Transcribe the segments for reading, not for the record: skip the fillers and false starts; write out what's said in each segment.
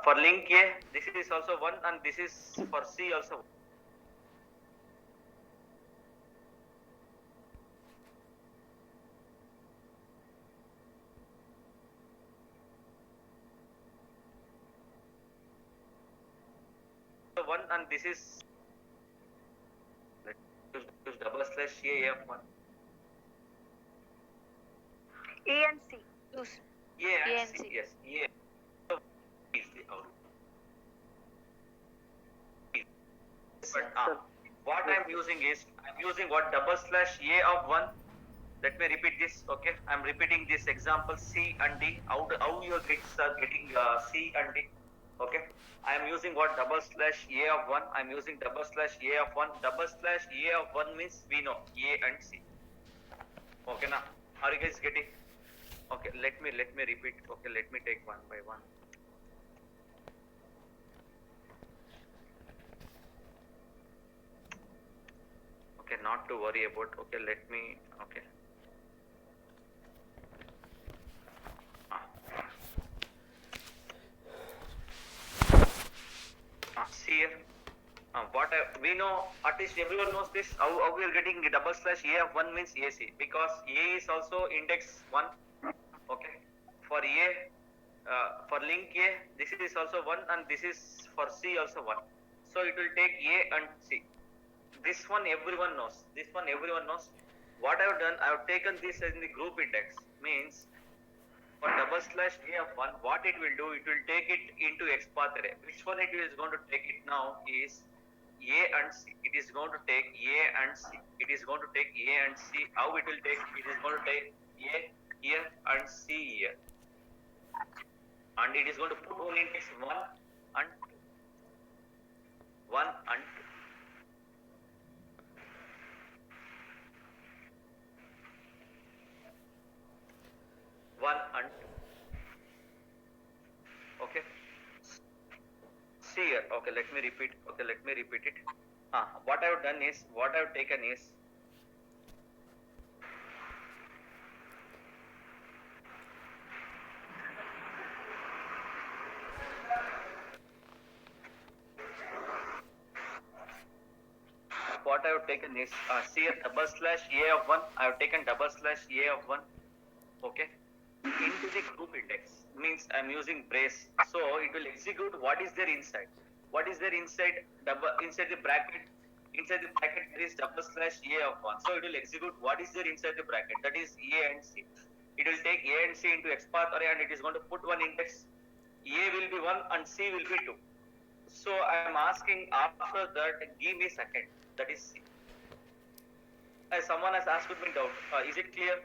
For link A, this is also 1 and this is for C also. So 1 and this is, let's use double slash A F1. A and C. Use A and C. Yes, A is the output. But what I am using is, I am using what double slash A of 1. Let me repeat this. Okay, I am repeating this example C and D. How your kids are getting C and D. Okay, I am using what double slash A of 1. I am using double slash A of 1. Double slash A of 1 means we know A and C. Okay, now are you guys getting? Okay, let me repeat. Okay, let me take one by one. Okay, not to worry about. Okay, let me. Okay. See here. What we know, at least everyone knows this. How we are getting double slash A of 1 means AC, because A is also index 1. Okay, for A, for link A, this is also 1 and this is for C also 1. So it will take A and C. This one everyone knows. This one everyone knows. What I have done, I have taken this as in the group index. Means for double slash A of 1, what it will do, it will take it into XPath array. Which one it is going to take it now is A and C. It is going to take A and C. It is going to take A and C. How it will take? It is going to take A here and C here. And it is going to put one index 1 and 2. 1 and 2. 1 and 2. Okay. See here. Okay, let me repeat. Okay, let me repeat it. What I have done is, what I have taken is, what I have taken is, see here, double slash A of 1. I have taken double slash A of 1. Okay. Into the group index means I am using brace. So it will execute what is there inside. What is there inside? Inside the bracket. Inside the bracket there is double slash A of 1. So it will execute what is there inside the bracket. That is A and C. It will take A and C into XPath array and it is going to put one index. A will be 1 and C will be 2. So I am asking after that, give me second. That is C. Someone has asked me doubt. Is it clear?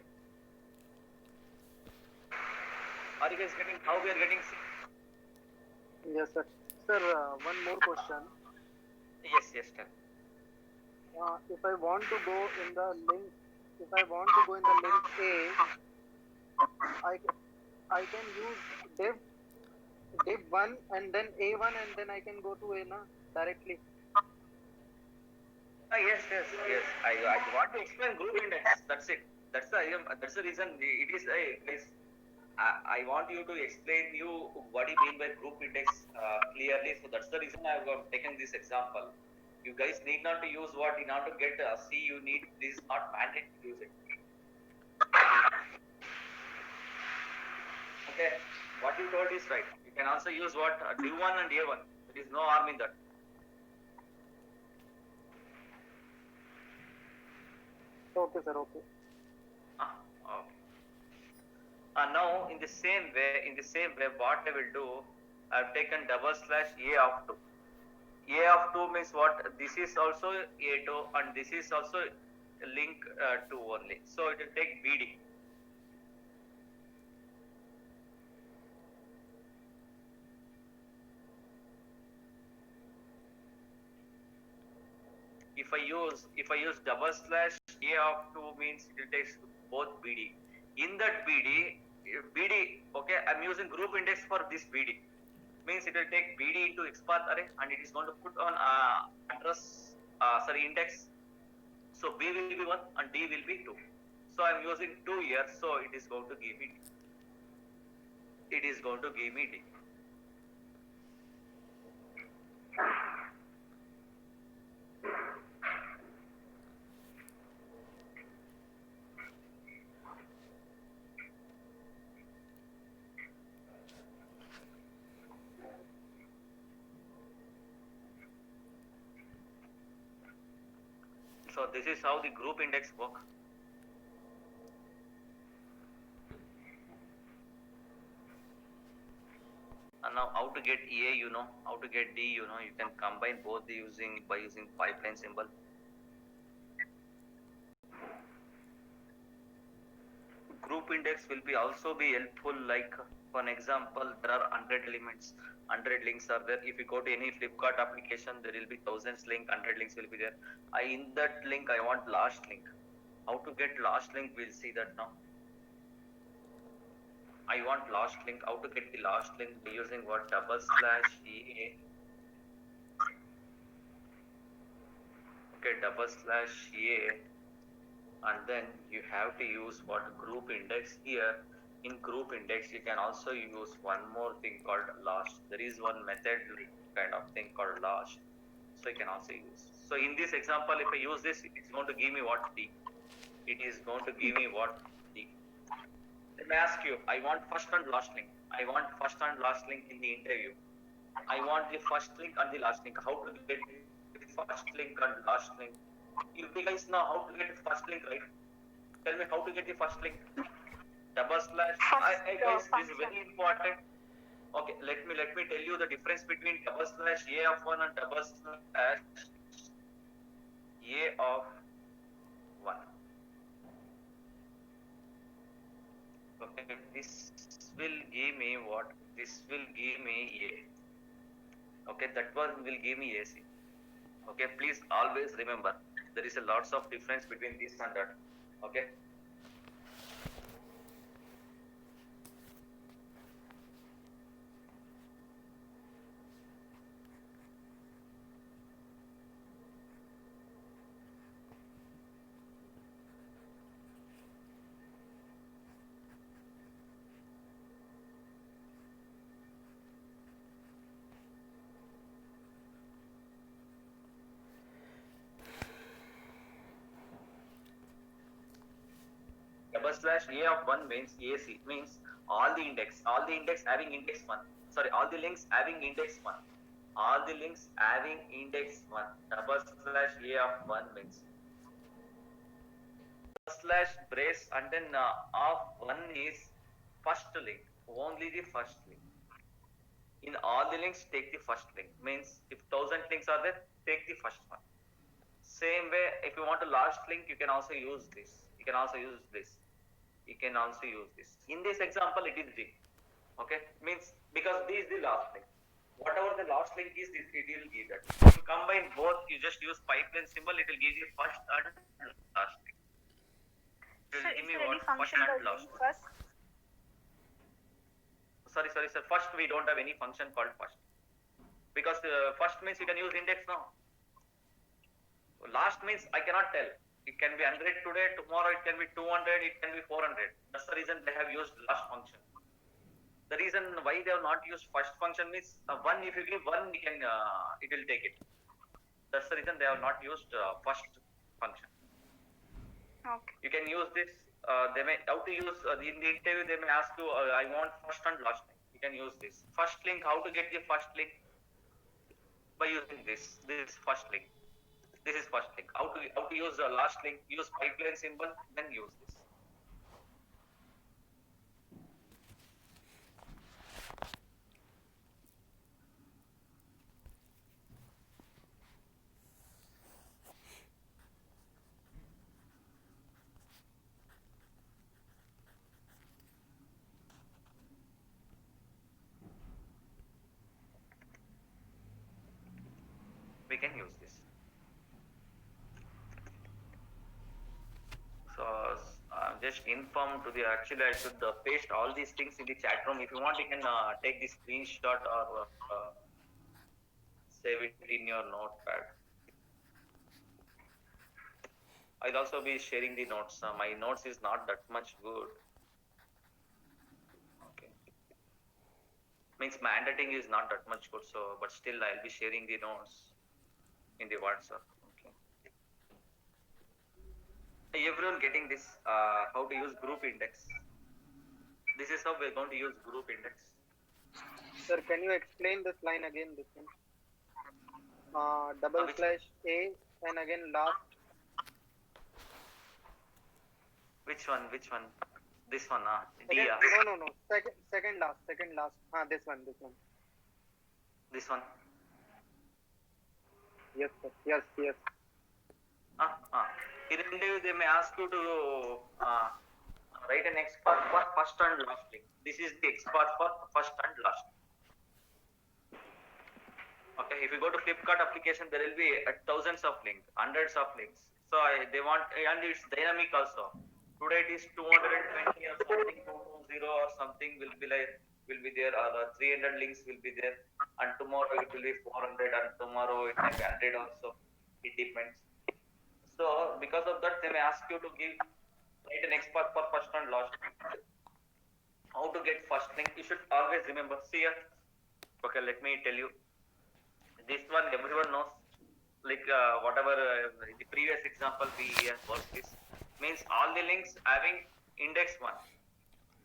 Are you guys getting how we are getting C? Yes, sir. Sir, one more question. Yes, tell. If I want to go in the link, if I want to go in the link A, I can use div 1 and then A1 and then I can go to A na directly. Yes. I want to explain group index. That's it. That's the reason it is. I want you to explain you what you mean by group index clearly. So that's the reason I have taken this example. You guys need not to use what in order to get C. You need this not mandate to use it. Okay, what you told is right. You can also use what D1 and A1. There is no harm in that. Okay, sir. Okay. Okay. Now in the same way, what I will do, I have taken double slash A of 2. A of 2 means what? This is also A2 and this is also link 2 only. So it will take BD. If I use double slash A of 2 means it will take both BD. In that BD, okay, I'm using group index for this BD. Means it will take BD into XPath array and it is going to put on index. So B will be 1 and D will be 2. So I'm using 2 here, so it is going to give me D. So this is how the group index work. And now how to get A, you know, how to get D, you know, you can combine both by using pipeline symbol. Group index will be also be helpful, like for an example, there are 100 elements, 100 links are there. If you go to any Flipkart application, there will be thousands link, 100 links will be there. In that link, I want last link. How to get last link, we'll see that now. I want last link. How to get the last link? By using what? /EA. Okay, /EA. And then you have to use what? Group index. Here in group index, you can also use one more thing called last. There is one method like kind of thing called last. So you can also use. So in this example, if I use this, it's going to give me what? D. It is going to give me what? D. Let me ask you, I want first and last link. I want first and last link in the interview. I want the first link and the last link. How to get the first link and last link? You guys know how to get the first link, right? Tell me how to get the first link. /. Guys, this is very important. Okay, let me tell you the difference between /A of 1 and /A of 1. Okay, this will give me what? This will give me A. Okay, that one will give me AC. Okay, please always remember there is a lots of difference between this and that. Okay. /A of 1 means AC means all the index having index 1. Sorry, all the links having index 1. All the links having index 1. /A of 1 means /brace and then of 1 is first link. Only the first link. In all the links, take the first link. Means if 1000 links are there, take the first one. Same way, if you want a last link, you can also use this. You can also use this. In this example, it is D. Okay, means because this is the last link. Whatever the last link is, it will give that. If you combine both, you just use pipeline symbol, it will give you first and last link. It will give me what? First and last. Sorry, sir. First, we don't have any function called first. Because first means you can use index now. Last means I cannot tell. It can be 100 today, tomorrow it can be 200, it can be 400. That's the reason they have used last function. The reason why they have not used first function means one, if you give one, it will take it. That's the reason they have not used first function. Okay. You can use this. They may how to use in the interview. They may ask you, I want first and last link. You can use this. First link. How to get the first link? By using this. This is first link. This is first link. How to use the last link? Use pipeline symbol, then use this. We can use this. So just inform to the actually I should paste all these things in the chat room. If you want, you can take the screenshot or save it in your notepad. I'll also be sharing the notes. My notes is not that much good. Okay. Means my handwriting is not that much good, so but still I'll be sharing the notes in the WhatsApp. Okay. Everyone getting this? How to use group index? This is how we're going to use group index. Sir, can you explain this line again? This one. Double Which slash A and again last. which one? Which one? This one, D. Second, no. Second last. This one. This one. Yes, sir. Yes. In interview, they may ask you to write an XPath for first and last link. This is the XPath for first and last. Okay, if you go to Flipkart application, there will be thousands of links, hundreds of links. So they want, and it's dynamic also. Today it is 220 or something, 220 or something will be there, or 300 links will be there, and tomorrow it will be 400, and tomorrow it may be 100 also. It depends. So because of that, they may ask you to write an XPath for first and last. How to get first link? You should always remember. See here. Okay, let me tell you. This one everyone knows. Like whatever the previous example we worked this means all the links having index 1.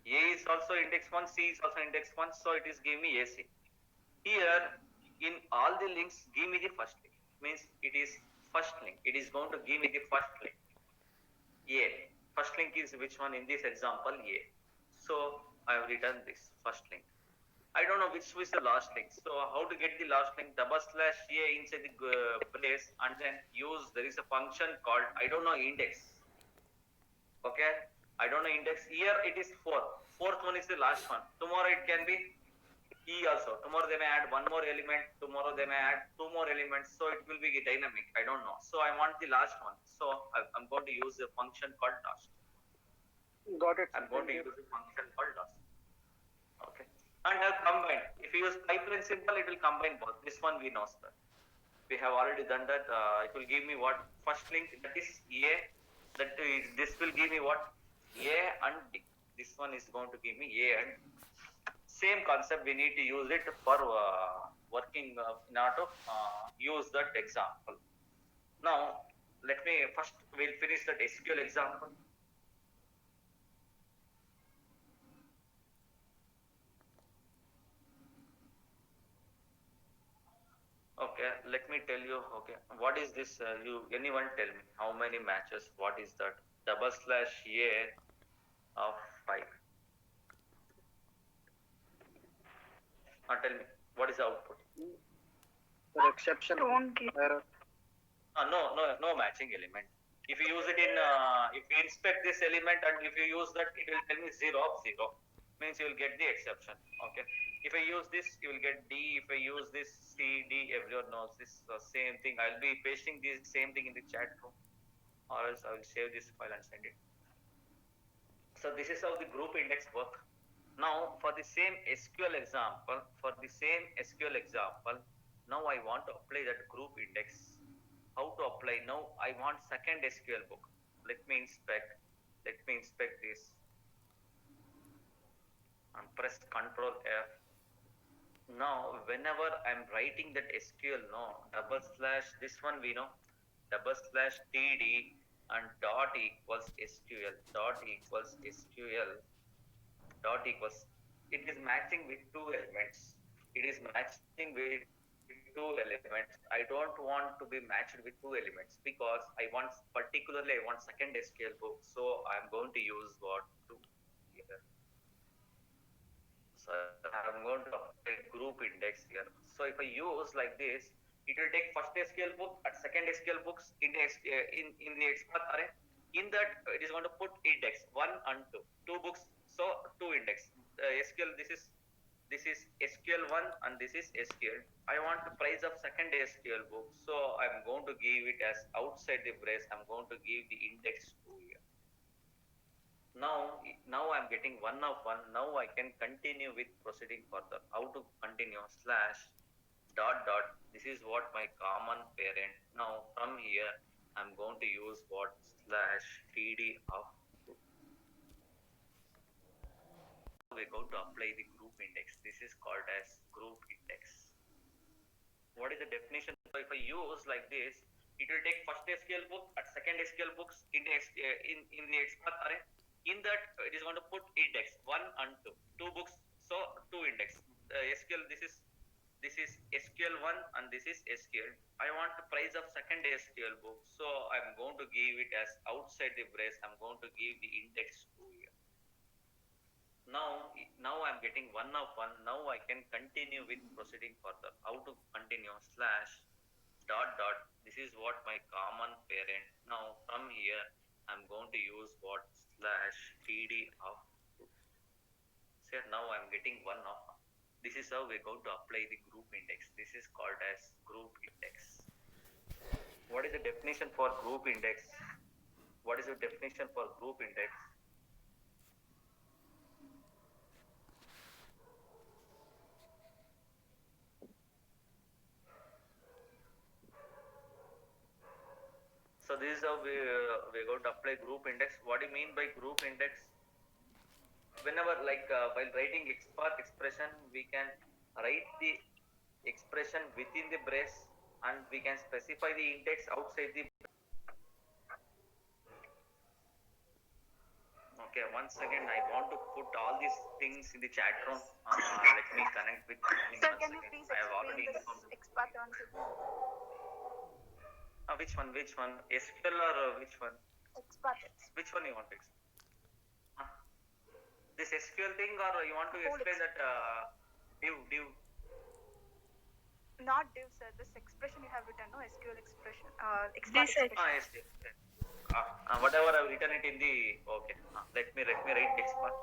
A is also index 1, C is also index 1, so it is give me AC. Here in all the links, give me the first link. Means it is first link. It is going to give me the first link. A. First link is which one in this example? A. So I have written this first link. I don't know which was the last link. So how to get the last link? Double slash A inside the brace and then use, there is a function called, I don't know, index. Okay. I don't know index. Here it is 4. Fourth one is the last one. Tomorrow it can be E also. Tomorrow they may add one more element. Tomorrow they may add two more elements. So it will be dynamic. I don't know. So I want the last one. So I'm going to use a function called last. Got it. I'm going to use a function called last. Okay. And have combined. If you use pipeline symbol, it will combine both. This one we know, sir. We have already done that. It will give me what? First link, that is A. This will give me what? A and D. This one is going to give me A and D. Same concept, we need to use it for working in order to use that example. Now, let me first, we'll finish that SQL example. Okay, let me tell you. Okay, what is this? Anyone tell me how many matches? What is that? Double slash A of 5. Tell me what is the output? The exception. Don't give. Error. No matching element. If you use it in, if you inspect this element and if you use that, it will tell me 0 of 0. Means you will get the exception. Okay. If I use this, you will get D. If I use this, C, D, everyone knows this same thing. I'll be pasting this same thing in the chat room, or else I will save this file and send it. So this is how the group index work. Now for the same SQL example, now I want to apply that group index. How to apply? Now I want second SQL book. Let me inspect this and press Ctrl F. Now whenever I'm writing that SQL, double slash, this one we know, double slash TD and dot equals SQL, it is matching with two elements. I don't want to be matched with two elements because I want second SQL book. So I'm going to use what to here. So I'm going to apply group index here. So if I use like this, it will take first SQL book and second SQL books in the XPath array. In that, it is going to put index 1 and 2. Two books, so two index. SQL, this is SQL1 and this is SQL. I want the price of second SQL book, so I'm going to give it as outside the brace. I'm going to give the index 2 here. Now I'm getting 1 of 1. Now I can continue with proceeding further. How to continue? Slash dot dot. This is what my common parent. Now from here I'm going to use what? Slash TD of 2. we're going to apply the group index. This is called as group index. What is the definition? So if I use like this, it will take first SQL book and second SQL books in the XPath array. In that, it is going to put index 1 and 2, two books. So 2 index. SQL. This is SQL1 and this is SQL. I want the price of second SQL book. So I'm going to give it as outside the brace. I'm going to give the index 2 here. Now I'm getting 1 of 1. Now I can continue with proceeding further. How to continue? Slash dot dot. This is what my common parent. Now from here I'm going to use what? Slash td of 2. So now I'm getting 1 of 1. This is how we're going to apply the group index. This is called as group index. What is the definition for group index? What is the definition for group index? So this is how we're going to apply group index. What do you mean by group index? Whenever while writing XPath expression, we can write the expression within the brace and we can specify the index outside the. Okay, once again I want to put all these things in the chat room. Let me connect with. Sir, can you please explain this XPath once again? Which one? SQL or which one? XPath. Which one you want to explain? This SQL thing, or you want to explain that div? Not div, sir. This expression you have written, no SQL expression. This expression. Yes. Whatever I've written it in the. Okay. Let me write XPath.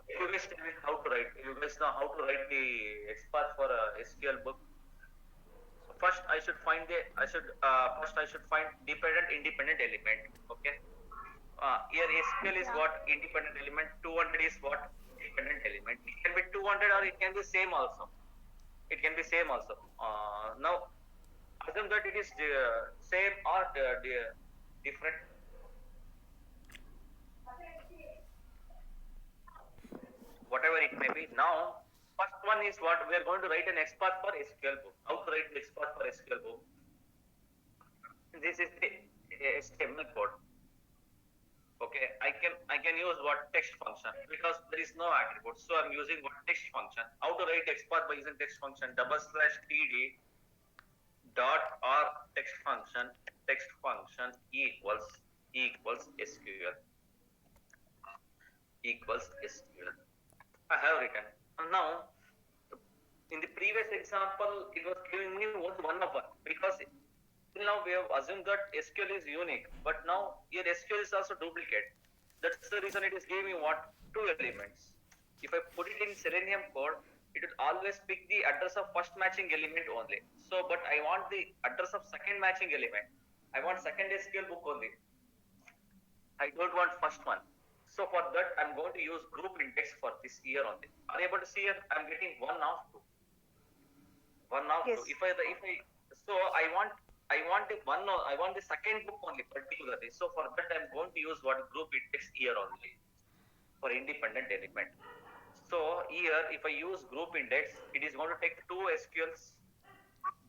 You guys tell me how to write. You guys know how to write the XPath for a SQL book. First I should find dependent independent element. Okay. Here SQL is what? Independent element. 200 is what? Dependent element. It can be 200 or it can be same also. Now assume that it is same or different. Whatever it may be. Now first one is what? We are going to write an XPath for SQL book. How to write the XPath for SQL book? This is the HTML code. Okay, I can use what? Text function, because there is no attribute. So I'm using what? Text function. How to write XPath by using text function? /td dot or text function equals SQL. I have written. And now in the previous example it was giving me one of one, because till now we have assumed that SQL is unique, but now here SQL is also duplicate. That's the reason it is giving me what? 2 elements. If I put it in Selenium code, it will always pick the address of first matching element only. So but I want the address of second matching element. I want second SQL book only. I don't want first one. So for that I'm going to use group index for this year only. Are you able to see here? I'm getting 1 of 2. 1 of Yes. 2. So I want the second book only particularly. So for that I'm going to use what? Group index here only for independent element. So here if I use group index, it is going to take 2 SQLs,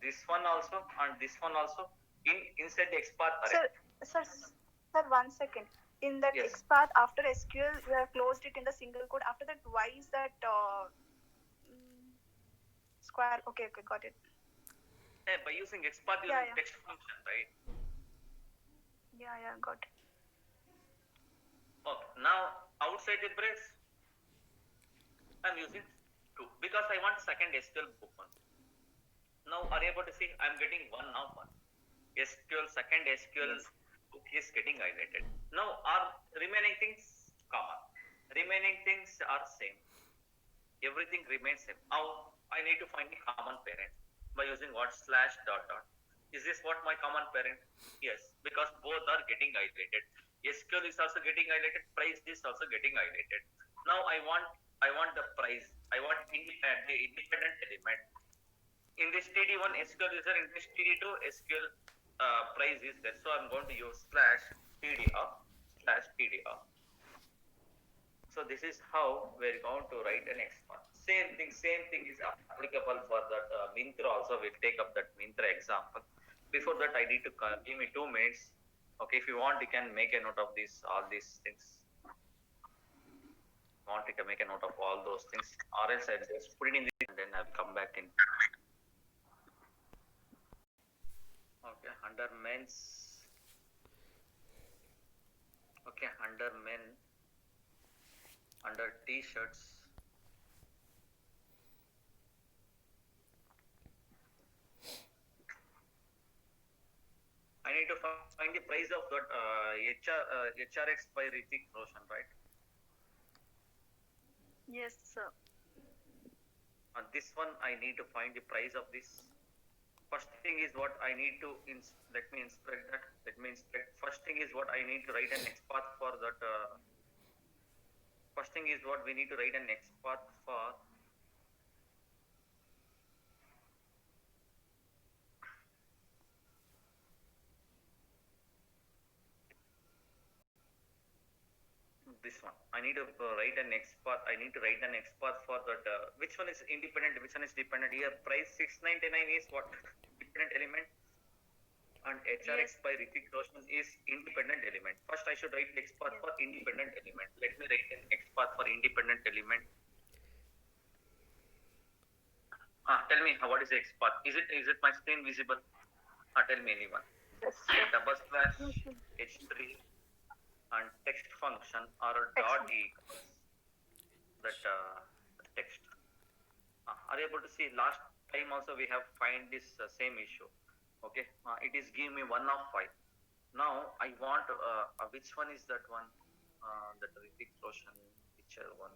this one also and this one also inside the XPath array. Sir, 1 second. In that Yes. XPath, after SQL, you have closed it in the single quote. After that, why is that square? Okay, got it. Yeah, by using XPath using text function, right? Yeah, got it. Okay. Now outside the brace, I'm using 2 because I want second SQL book one. Now are you able to see? I'm getting 1 of 1. Second SQL book is getting highlighted. Now are remaining things common? Remaining things are same. Everything remains same. Now I need to find the common parent by using what? /. Is this what my common parent? Yes, because both are getting highlighted. SQL is also getting highlighted. Price is also getting highlighted. Now I want the price. I want the independent element. In this TD1 SQL is there. In this TD2 SQL price is there. So I'm going to use /td of. So this is how we're going to write an XPath. Same thing is applicable for that Myntra also. We'll take up that Myntra example. Before that, I need to give me 2 minutes. Okay, if you want, you can make a note of all these things. Want to make a note of all those things, or else I'll just put it in the and then I'll come back in. Okay, under men's. Okay, under men, under t-shirts. I need to find the price of that HRX by Hrithik Roshan, right? Yes, sir. This one I need to find the price of this. First thing is what I need to let me inspect that. First thing is what I need to write an XPath for that. First thing is what we need to write an XPath for. This one I need to write an XPath. I need to write an XPath for that. Which one is independent? Which one is dependent? Here, price 699 is what dependent element, and HRX by Hrithik Roshan is independent element. First, I should write XPath for independent element. Let me write an XPath for independent element. Tell me what is the XPath? Is it my screen visible? Tell me anyone. Yes, Double slash h3 and text function or a dot equals that text. Are you able to see? Last time also we have find this same issue. Okay, it is give me 1 of 5. Now I want which one is that one? That Hrithik Roshan picture one.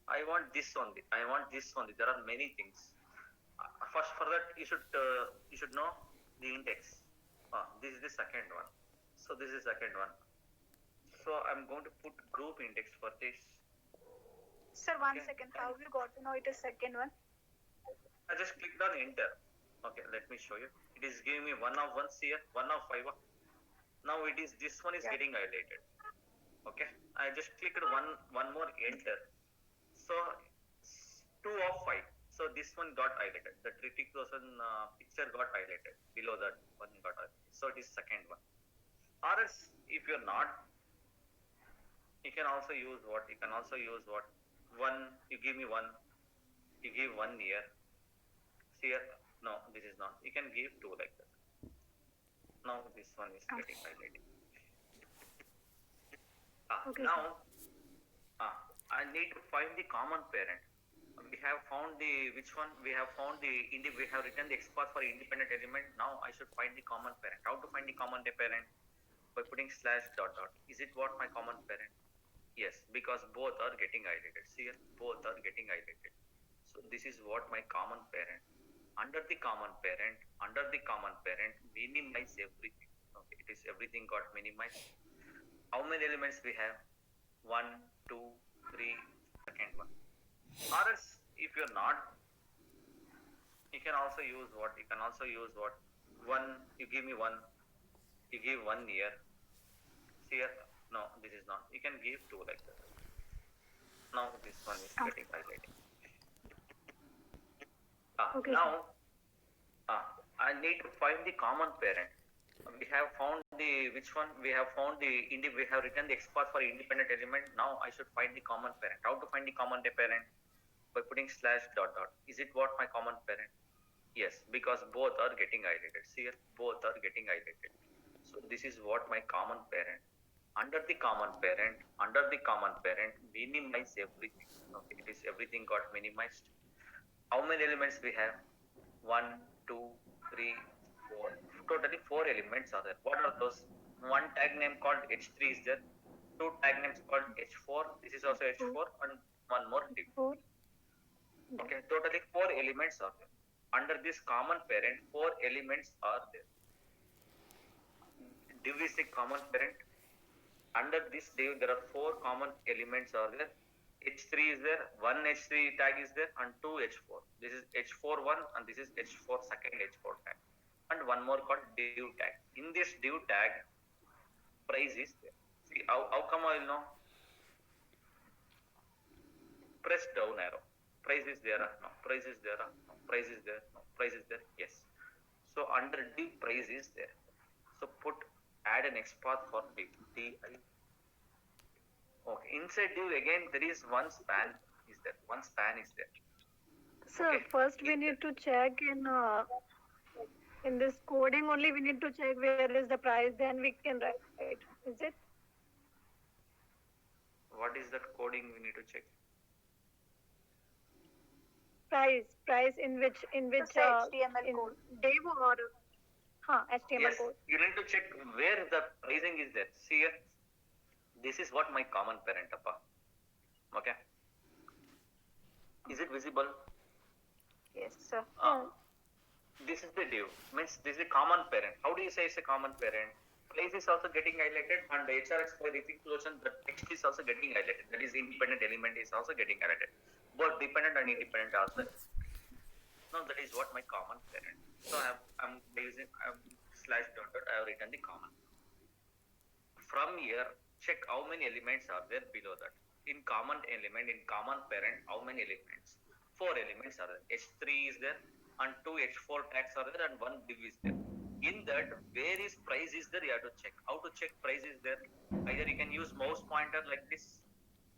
I want this only. There are many things. First, for that you should know the index. This is the second one. So this is second one. So I'm going to put group index for this. Sir, one second. How you got to know it is second one? I just clicked on enter. Okay, let me show you. It is giving me 1 of 1 here, 1 of 5. Now this one is getting highlighted. Okay, I just clicked one more enter. So 2 of 5. So this one got highlighted. The Hrithik Roshan picture got highlighted. Below that one got highlighted. So it is second one. Or else if you're not, you can also use what? One, you give me 1, you give 1 here. See here? No, this is not. You can give 2 like that. Now this one is getting highlighted. Okay. Now, I need to find the common parent. We have found which one? We have found we have written the XPath for independent element. Now I should find the common parent. How to find the common parent? By putting slash dot dot. Is it what my common parent? Yes, because both are getting highlighted. See here, both are getting highlighted. So this is what my common parent. Under the common parent, minimize everything. Okay, it is everything got minimized. How many elements we have? 1, 2, 3, second one. Or else, if you're not, you can also use what? 1, you give me 1, you give 1 here. See here? No, this is not. You can give 2 like that. Now this one is getting highlighted. Okay, now, I need to find the common parent. We have found which one? We have written the XPath for independent element. Now I should find the common parent. How to find the common parent? By putting slash dot dot. Is it what my common parent? Yes, because both are getting highlighted. See here, both are getting highlighted. So this is what my common parent. Under the common parent, minimize everything. Okay, it is everything got minimized. How many elements we have? 1, 2, 3, 4. Totally 4 elements are there. What are those? One tag name called H3 is there. 2 tag names called H4. This is also H4 and one more div. Okay, totally 4 elements are there. Under this common parent, 4 elements are there. Div is a common parent. Under this div, there are 4 common elements are there. H3 is there, 1 H3 tag is there, and 2 H4. This is H4 1 and this is H4 second H4 tag. And one more called div tag. In this div tag, price is there. See, how come I will know? Press down arrow. Price is there? No. Price is there? No. Price is there? No. Price is there? Yes. So under div price is there. So add an XPath for div. Di. Okay. Inside div again there is one span is there. One span is there. Sir, Okay. first we need to check in this coding only. We need to check where is the price. Then we can write. Is it? What is that coding we need to check? Price in which say HTML in code. div or HTML Yes, code. you need to check where the pricing is there. See here, this is what my common parent appa. Okay, is it visible? Yes, sir. This is the div, means this is a common parent. How do you say it's a common parent? Place is also getting highlighted, and the HRX by repeat closure, the text is also getting highlighted. That is independent element is also getting highlighted. Both dependent and independent are there. Now that is what my common parent. So I'm using slash dot dot. I have written the common. From here, check how many elements are there below that. In common element, in common parent, how many elements? 4 elements are there. H3 is there, and 2 H4 tags are there, and 1 div is there. In that, where is price is there? You have to check. How to check price is there? Either you can use mouse pointer like this.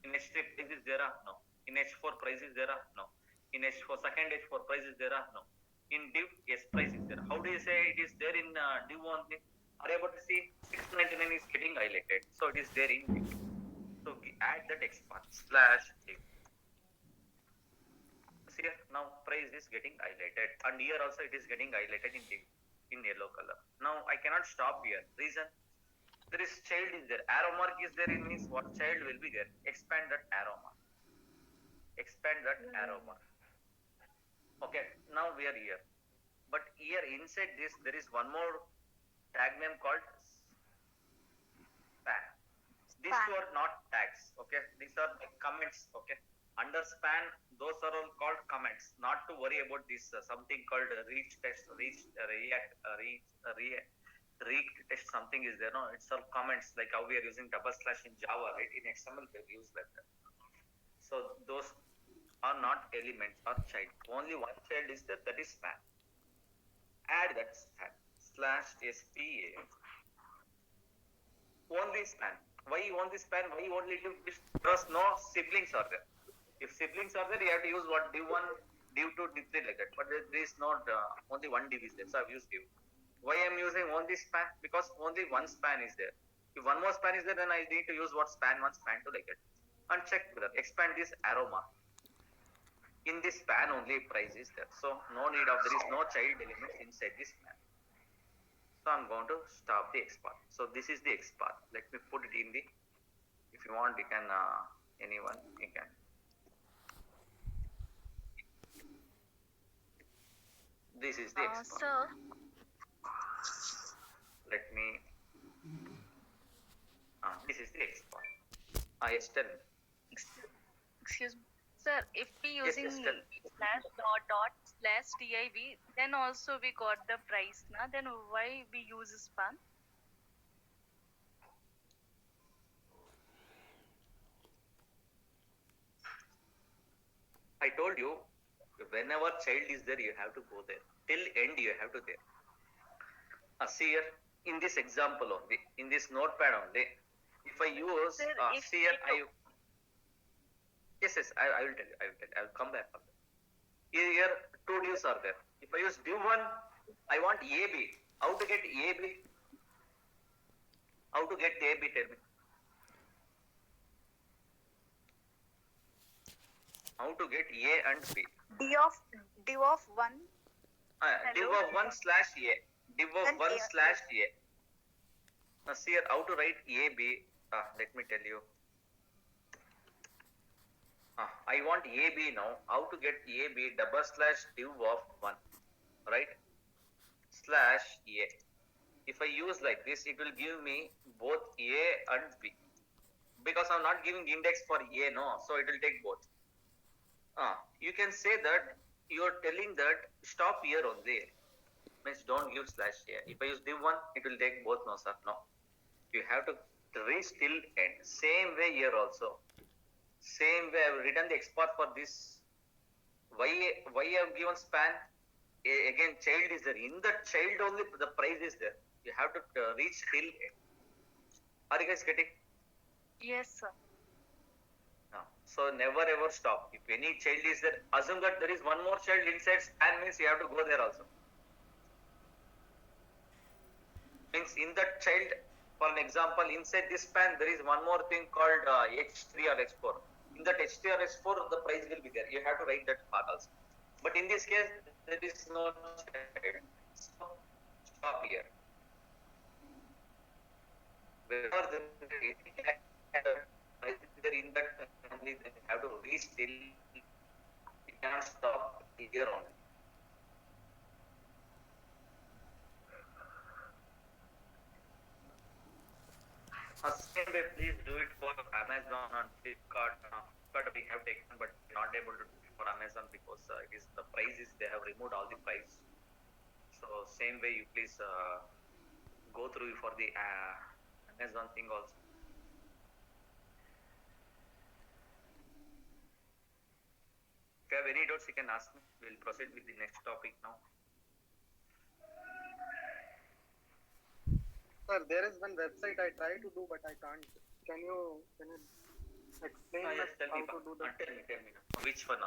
In H3 price is there? No. In H4 price is there? No. In H4 second H4 price is there? No. In div, yes, price is there. How do you say it is there in div only? Are you able to see 699 is getting highlighted? So it is there in div. So we add that XPath slash div. See here, now price is getting highlighted, and here also it is getting highlighted in div in yellow color. Now I cannot stop here. Reason, there is child is there. Arrow mark is there. It means what child will be there. Expand that arrow mark. Expand that arrow mark. Okay, now we are here. But here inside this there is one more tag name called span. These two are not tags. Okay, these are the comments. Okay, under span those are all called comments. Not to worry about this something called reach text, reach text something is there. No, it's all comments like how we are using double slash in Java, right? In XML we use like that. So those are not elements or child. Only one child is there, that is span. Add that span slash SPA. Only span. Why only span? Why only div? Because no siblings are there. If siblings are there, you have to use what div 1, div 2, div 3 like that. But there is not only one div is there, so I've used div. Why I'm using only span? Because only one span is there. If one more span is there, then I need to use what span 1, span 2 like that. And check whether expand this arrow mark. In this span only price is there. So no need of, there is no child element inside this span. So I'm going to stop the XPath. So this is the XPath. Let me put it in the, if you want you can, anyone you can. This is the XPath. Sir. Let me, this is the XPath. Yes, tell me. Excuse me. Sir, if we using yes, tell me. slash dot dot slash div, then also we got the price, na? Then why we use span? I told you, whenever child is there, you have to go there. Till end, you have to there. See here, in this example only, in this notepad only, if I use, Sir, if see here, we yes, I will tell you, I will come back on that. Here, two divs are there. If I use div 1, I want AB. How to get AB? How to get AB, tell me. How to get A and B? Div of 1. Div of 1 slash A. Div of Then 1 A. slash A. Now see here, how to write AB. Let me tell you. I want AB now. How to get AB? Double slash div of 1. Right? Slash A. If I use like this, it will give me both A and B. Because I'm not giving index for A, no. So it will take both. You can say that you are telling that stop here only. Means don't give slash here. If I use div 1, it will take both, no sir. No. You have to reach till end. Same way here also. Same way I've written the XPath for this. Why I have given span? Again, child is there. In the child only the price is there. You have to reach till. Are you guys getting? Yes, sir. No. So never ever stop. If any child is there, assume that there is one more child inside span means you have to go there also. Means in that child, for an example, inside this span there is one more thing called H3 or H4. In that H3 or H4, the price will be there. You have to write that part also. But in this case, there is no child. So stop here. Wherever there is price is there in that only, then you have to reach till. You cannot stop here only. Same way, please do it for Amazon and Flipkart. Flipkart we have taken, but not able to do it for Amazon because it is the prices they have removed all the price. So same way, you please go through for the Amazon thing also. If you have any doubts, you can ask me. We'll proceed with the next topic now. Sir, there is one website I try to do, but I can't. Can you explain Yes, tell me. how to do that? Tell me. Which one?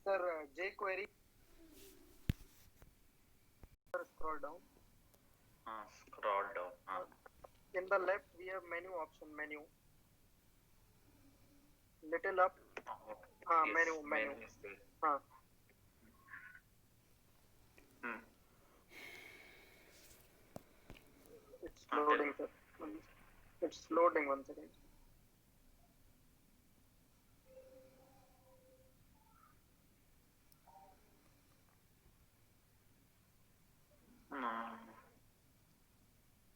Sir, jQuery. Sir, scroll down. Scroll down. In the left, we have menu option. Menu. Little up. Okay. Yes, Menu. is there. It's loading, sir. It's loading once again. No.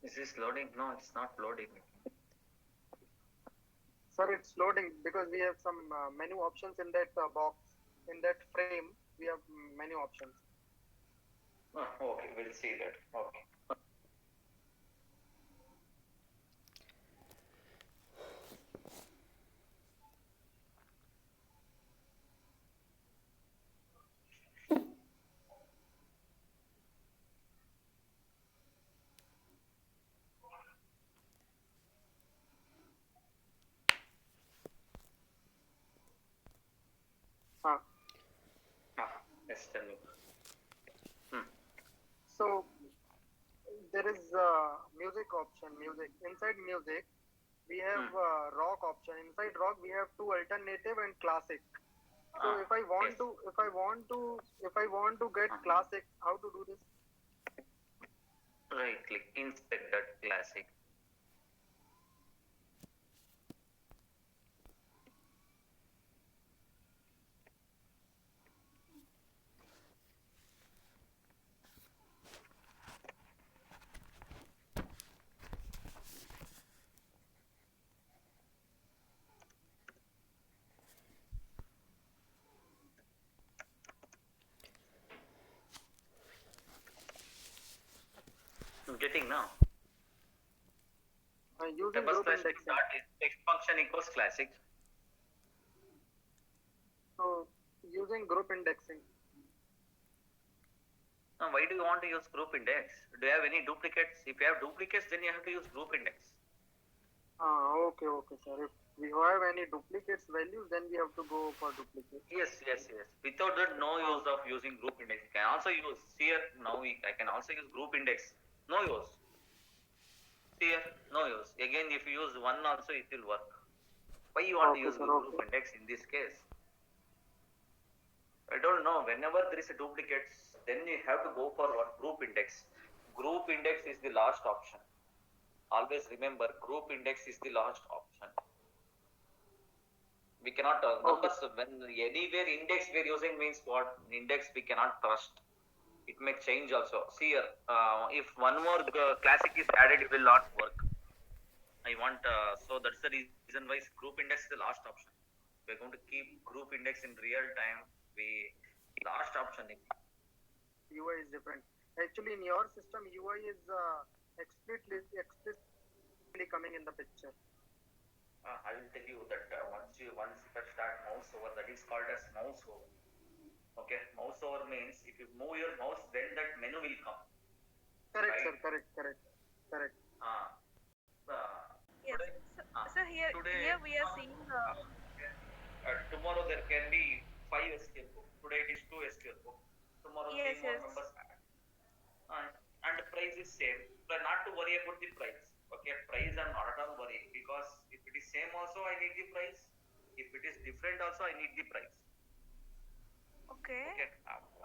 Is this loading? No, it's not loading. Sir, it's loading because we have some menu options in that box. In that frame, we have menu options. Okay, we'll see that. Okay. Yes, tell me. So there is music option. Music inside music, we have rock option. Inside rock, we have two alternative and classic. So if I want to get classic, how to do this? Right click, inspect that classic. Getting now. Using Double group slash indexing. dot text function equals classic. So using group indexing. Now, why do you want to use group index? Do you have any duplicates? If you have duplicates, then you have to use group index. Okay, sir. If we have any duplicates values, then we have to go for duplicates. Yes. Without that, no use of using group index. You can also use here. Now I can also use group index. No use. Here, no use. Again, if you use one also, it will work. Why you want to use group index in this case? I don't know. Whenever there is a duplicates, then you have to go for what? Group index. Group index is the last option. Always remember, group index is the last option. We cannot numbers when anywhere index we are using means what? Index we cannot trust. It may change also. See here, if one more classic is added, it will not work. I want so that's the reason why group index is the last option. We're going to keep group index in real time. We last option. UI is different. Actually, in your system, UI is explicitly coming in the picture. I will tell you that once if I start mouse over, that is called as mouse over. Okay, mouse over means if you move your mouse, then that menu will come. Correct, Right. sir. Correct. Yes. Today, So here today, we are seeing. tomorrow there can be 5 SQL book. Today it is 2 SQL book. Tomorrow Yes, 3 more yes. members add. And the price is same. But not to worry about the price. Okay, price I'm not at all worrying, because if it is same also I need the price. If it is different also I need the price. Okay. Okay.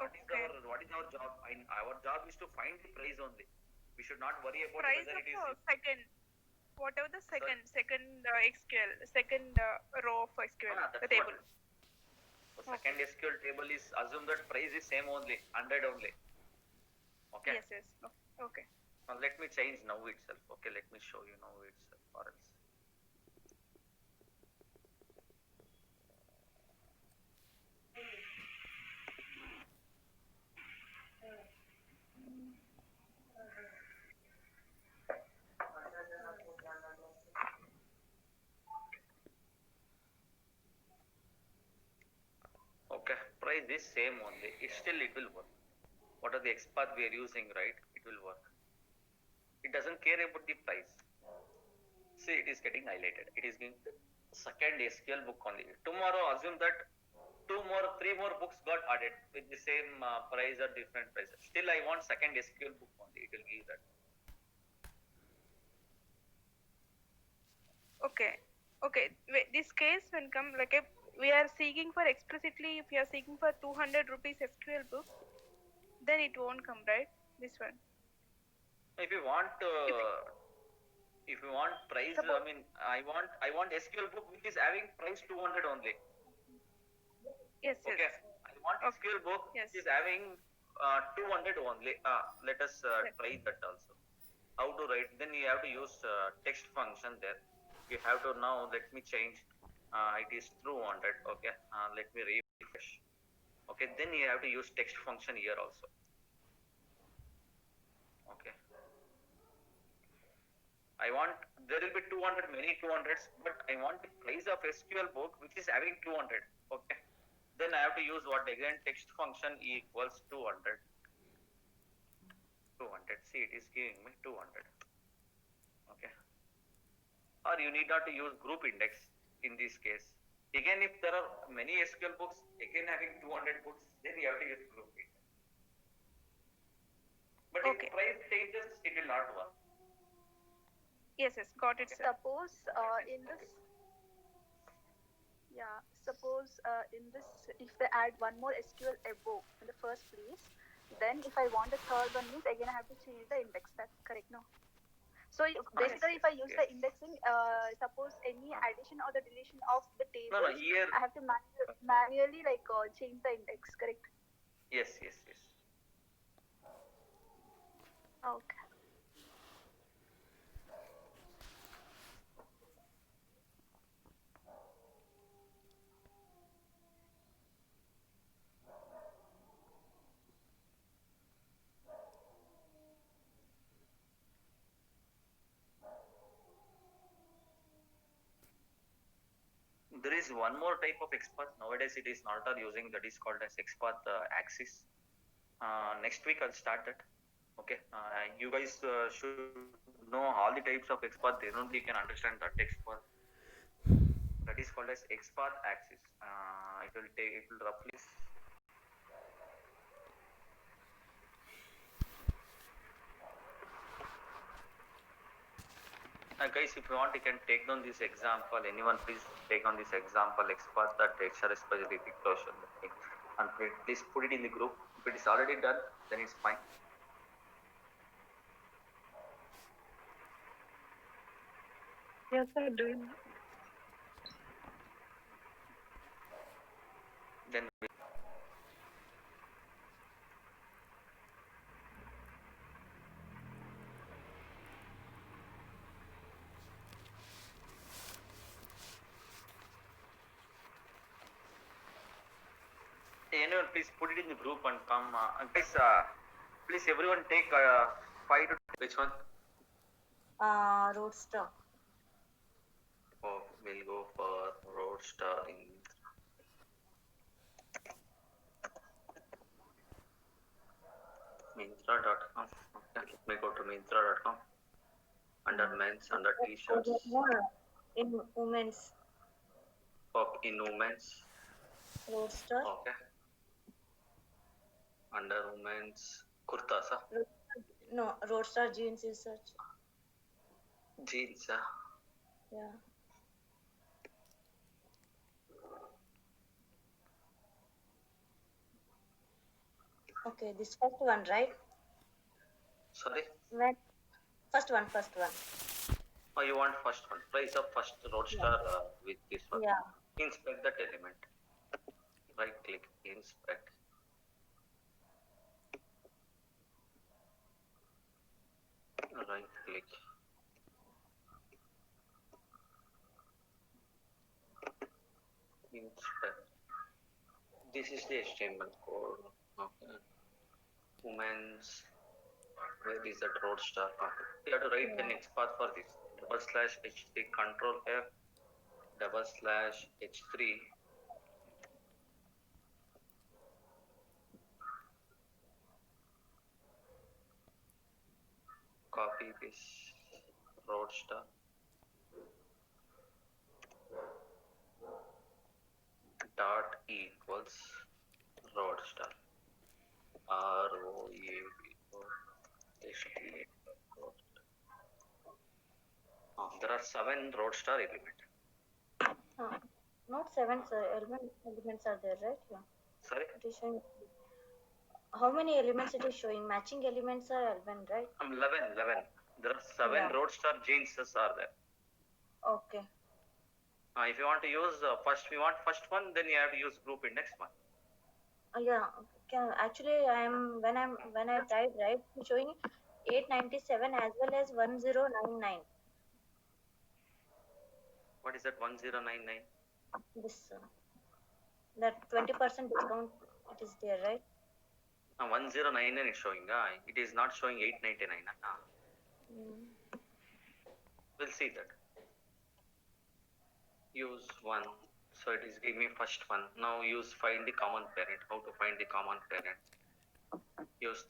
Okay. What is our job? Our job is to find the price only. We should not worry about Price whether of it is. second. Whatever the Sorry? second SQL, second row of SQL, That's the table. what. The second SQL table is assume that price is same only, 100 only. Okay. Yes, yes. Okay. Now let me change now itself. Okay, let me show you now itself, or else. Okay, price is same only. It will work. What are the XPath we are using, right? It will work. It doesn't care about the price. See, it is getting highlighted. It is being second SQL book only. Tomorrow, assume that 3 more books got added with the same price or different prices. Still, I want second SQL book only. It will give that. Okay. Okay. Wait, this case when come like we are seeking for explicitly, if we are seeking for 200 rupees SQL book, then it won't come, right? This one. If you want price, Suppose- I want SQL book which is having price 200 only. Yes, Okay, yes. I want Okay. SQL book Yes. which is having 200 only. Let us try that also. How to write? Then you have to use text function there. You have to now, let me change. It is 200. Okay, let me refresh. Okay, then you have to use text function here also. Okay. I want, there will be 200, many 200s, but I want the price of SQL book which is having 200. Okay. Then I have to use what again? Text function equals 200. 200. See, it is giving me 200. Okay. Or you need not to use group index in this case. Again, if there are many SQL books, again having 200 books, then you have to use group index. But Okay. if price changes, it will not work. Yes, yes. Got it, sir. Suppose in this if they add one more SQL above in the first place, then if I want a third one means again I have to change the index. That's correct, no? So basically, if I use the indexing, suppose any addition or the deletion of the table, No, here. I have to manually change the index. Correct? Yes. Okay. There is one more type of XPath. Nowadays it is not all using, that is called as XPath axis. Next week I'll start that. Okay. You guys should know all the types of XPath, then only you can understand that XPath. That is called as XPath axis. It will roughly. Guys, if you want, you can take down this example. Anyone, please take on this example, XPath that XRS specific closure. And please put it in the group. If it is already done, then it's fine. Yes, sir, doing. Then anyone, please put it in the group and come. Guys, please everyone take 5 to. Which one? Roadster. Oh, We'll go for Roadstar in Myntra.com. Okay, let me go to Myntra.com. Under men's, under t-shirts, In women's in women's. Roadster. Okay. Under women's kurtas, No, Roadster jeans is such. jeans. Yeah. Okay, this first one, right? Sorry. When first one. Oh, you want first one? Price of first Roadstar with this one. Yeah. Inspect that element. Right click, inspect. Right click. Inspect. This is the HTML code. Okay. Women's. Where is that Roadstar? Okay. You have to write the next path for this. /h3 control F /h3 copy this Roadstar dot equals Roadstar ROAB. There are 7 Roadstar elements. Not 7 sir. Elements are there, right? Yeah. Sorry? It is showing. How many elements it is showing? Matching elements are 11, right? 11. There are 7 Yeah. Roadstar jeans are there. Okay. If you want to use first one, then you have to use group index 1. Yeah. Actually, when I tried, right, it's showing 897 as well as 1099. What is that 1099? This that 20% discount, it is there, right? 1099 is showing. It is not showing 899. We'll see that. Use 1. So it is giving me first one. Now use find the common parent. How to find the common parent? Use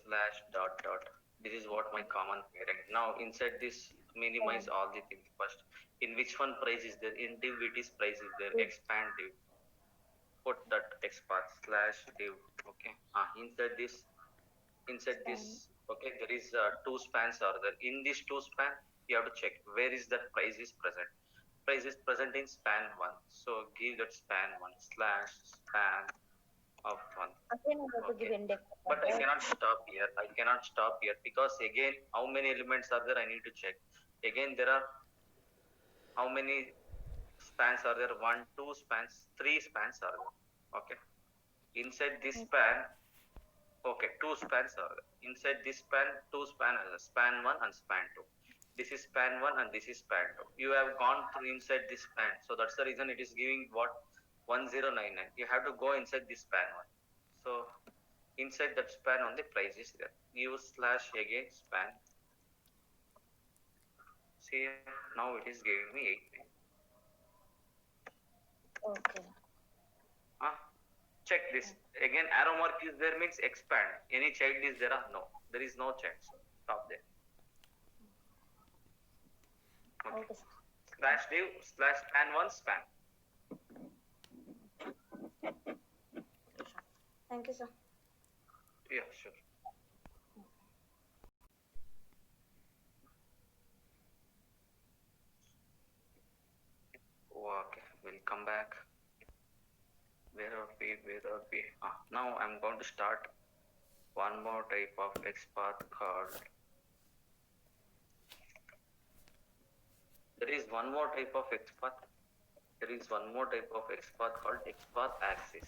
/dot. This is what my common parent. Now inside this, minimize all the things first. In which one price is there? In div it is price is there. Expand div. Put that XPath /div. Okay. Inside this, okay, there is 2 spans are there. In this 2 span, you have to check where is that price is present. Price is present in span 1. So give that span 1 /span of 1. Again, I have to give index. But I cannot stop here. Because again, how many elements are there? I need to check. Again, there are how many spans are there? 1, 2 spans, 3 spans are there. Okay. Inside this span, okay, 2 spans are there. Inside this span, 2 span are there. Span 1 and span 2. This is span 1 and this is span 2. You have gone through inside this span. So that's the reason it is giving what? 1099. You have to go inside this span 1. So inside that span on the price is there. Use / again span. See, now it is giving me 8. Okay. Check this. Again, arrow mark is there means expand. Any child is there? No. There is no child. So stop there. Okay. /div /span1 span. Thank you, sir. Yeah, sure. Okay, we'll come back. Where are we? Now I'm going to start one more type of XPath called. There is one more type of XPath. Called XPath axis.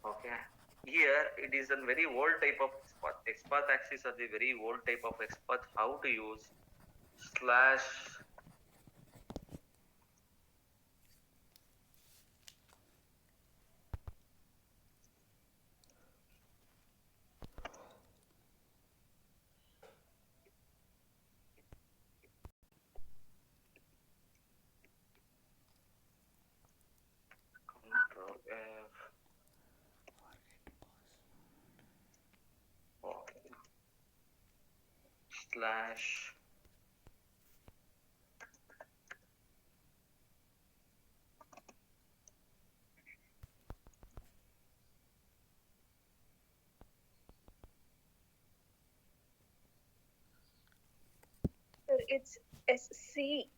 Okay. Here it is a very old type of XPath. XPath axis are the very old type of XPath. How to use / slash Sir, it's SCENDANTS.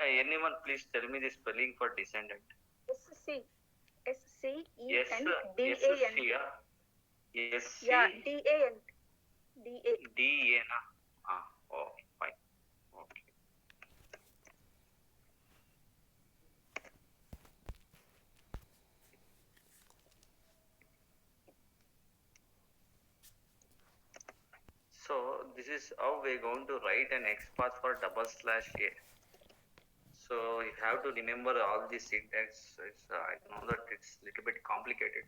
anyone please tell me the spelling for descendant. SC. Yes, SCENDANT. yes, Yeah, DANT. DA. D A na. Oh, fine. Okay. So this is how we're going to write an XPath for double slash A. So you have to remember all the syntax. I know that it's a little bit complicated.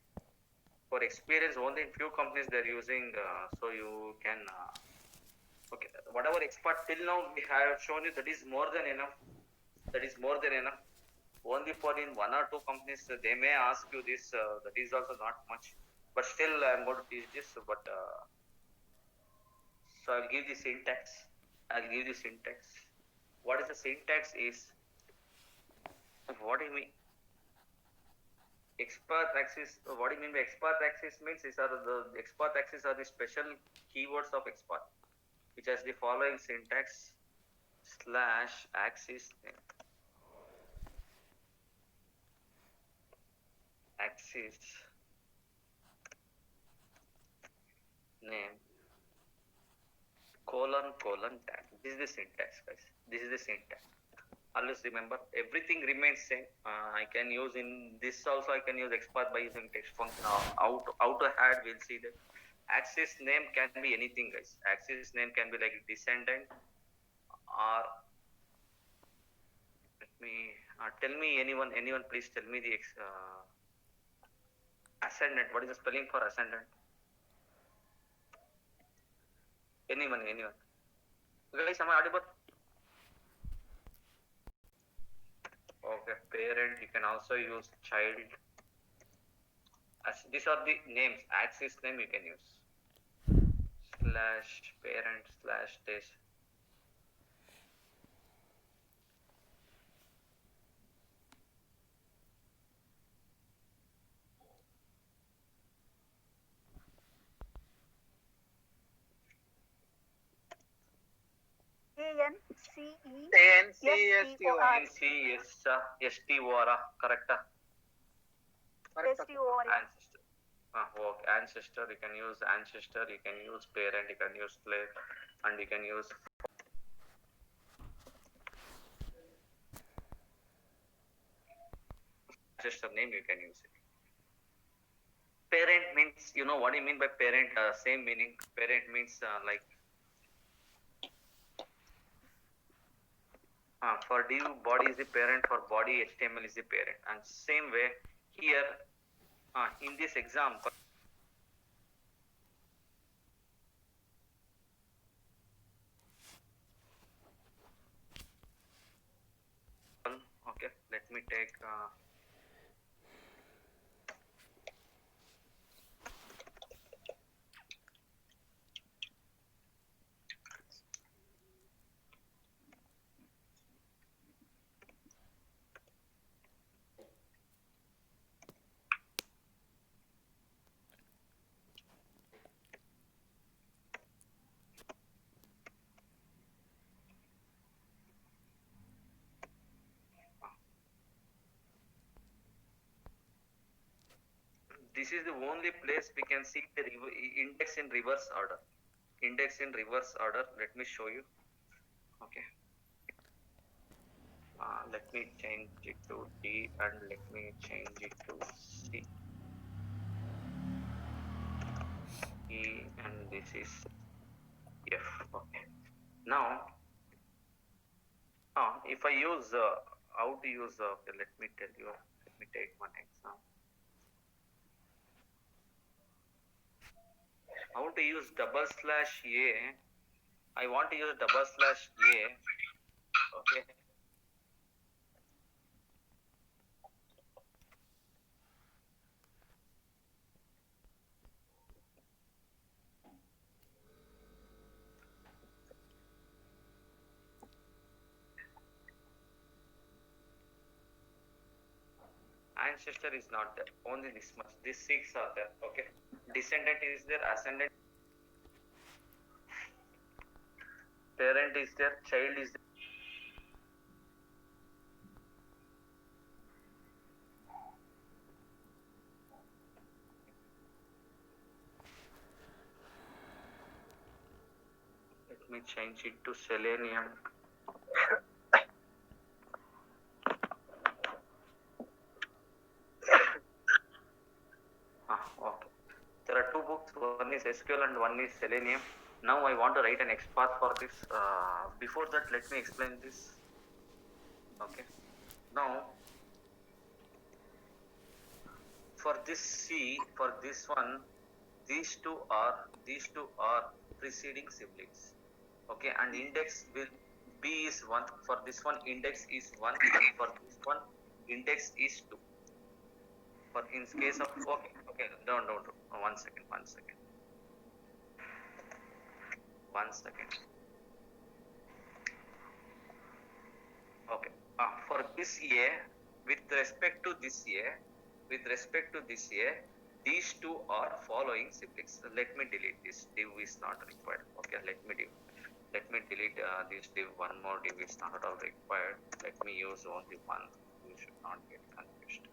For experience, only in few companies they're using. So you can okay, whatever XPath till now we have shown you, that is more than enough. That is more than enough. Only for in one or two companies they may ask you this. That is also not much. But still, I'm going to teach this. But so I'll give the syntax. What is the syntax is, what do you mean? XPath access, what do you mean by XPath access means these are the XPath access are the special keywords of XPath, which has the following syntax: slash axis name. Axis name colon tag. This is the syntax, guys. This is the syntax. Always remember, everything remains same. I can use in this also. I can use XPath by using text function. How to add, we'll see that. Axis name can be anything, guys. Axis name can be like descendant, or let me tell me anyone. Please tell me the ascendant. What is the spelling for ascendant? Anyone? Guys, am I audible? Okay, parent, you can also use child. As these are the names, axis name you can use. Slash parent slash this. ANCESTOR, correct? STOR. Ancestor. Okay, ancestor, you can use ancestor, you can use parent, you can use slave, and you can use ancestor name, you can use it. Parent means, you know what I mean by parent, same meaning. Parent means like for div body is the parent, for body HTML is the parent, and same way here in this example. Okay, let me take this is the only place we can see the index in reverse order. Let me show you. Okay, let me change it to D and let me change it to C. E and this is F. Okay, now if I use how to use okay, let me tell you. Let me take one example. How to use double slash A. I want to use double slash A. Okay. ancestor is not there. Only this much. These 6 are there. Okay. Descendant is there. Ascendant. Parent is there. Child is there. Let me change it to selenium. Okay. There are 2 books. One is SQL and one is Selenium. Now I want to write an XPath for this. Before that, let me explain this. Okay. Now, for this C, for this one, these two are preceding siblings. Okay, and index will B is 1. For this one, index is 1, and for this one, index is 2. For in case of okay, don't. 1 second. 1 second. Okay. For this A, with respect to this A, these two are following siblings. Let me delete this. Div is not required. Okay, let me delete this div. One more div is not at all required. Let me use only one. You should not get confused.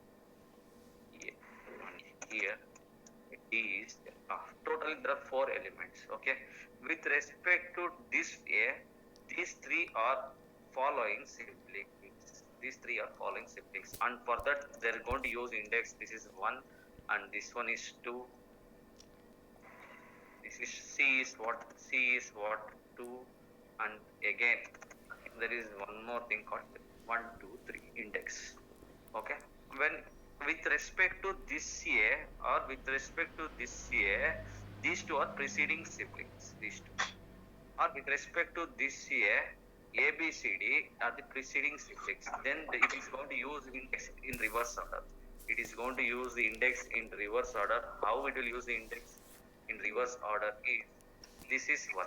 Here D is totally there are 4 elements. Okay, with respect to this A, these 3 are following siblings. And for that they are going to use index. This is 1 and this one is 2. This is C is what 2, and again there is one more thing called 1, 2, 3 index. Okay, when with respect to this A or with respect to this A, these two are preceding siblings. These two, or with respect to this A, B, C, D are the preceding siblings. Then it is going to use index in reverse order. How it will use the index in reverse order is this is 1.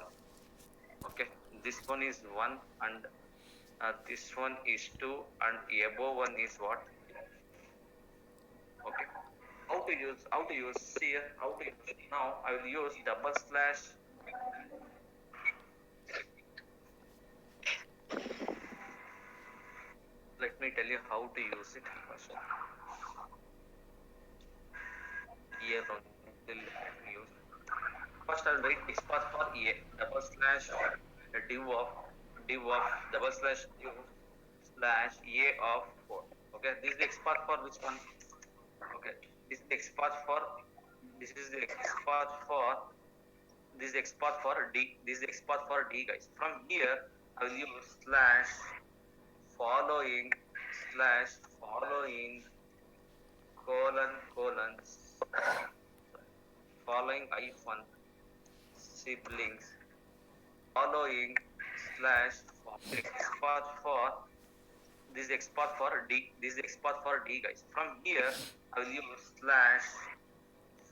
Okay, this one is 1 and this one is 2 and above one is what? Okay, how to use here, now I will use double slash. Let me tell you how to use it first. Here first I will write XPath for A, double slash div of double slash div slash A of 4. Okay, this is the XPath for which one? Okay, this is the XPath for D. This is the XPath for D, guys. From here I will use slash following colon following hyphen siblings following slash XPath for this is XPath for D. Guys. From here I will use slash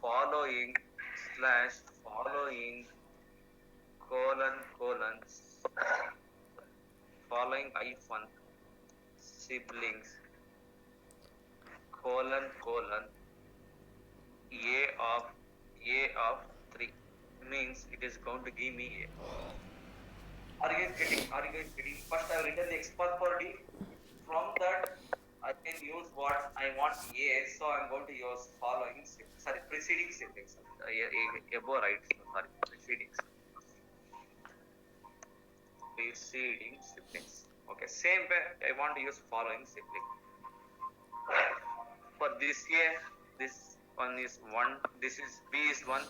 following colon following hyphen siblings colon A of 3 means it is going to give me A. Are you guys getting? First I have written the XPath for D. From that I can use what I want A, so I am going to use preceding siblings. Above right, preceding siblings. Okay, same way I want to use following sibling. For this A, this one is 1, this is B is 1,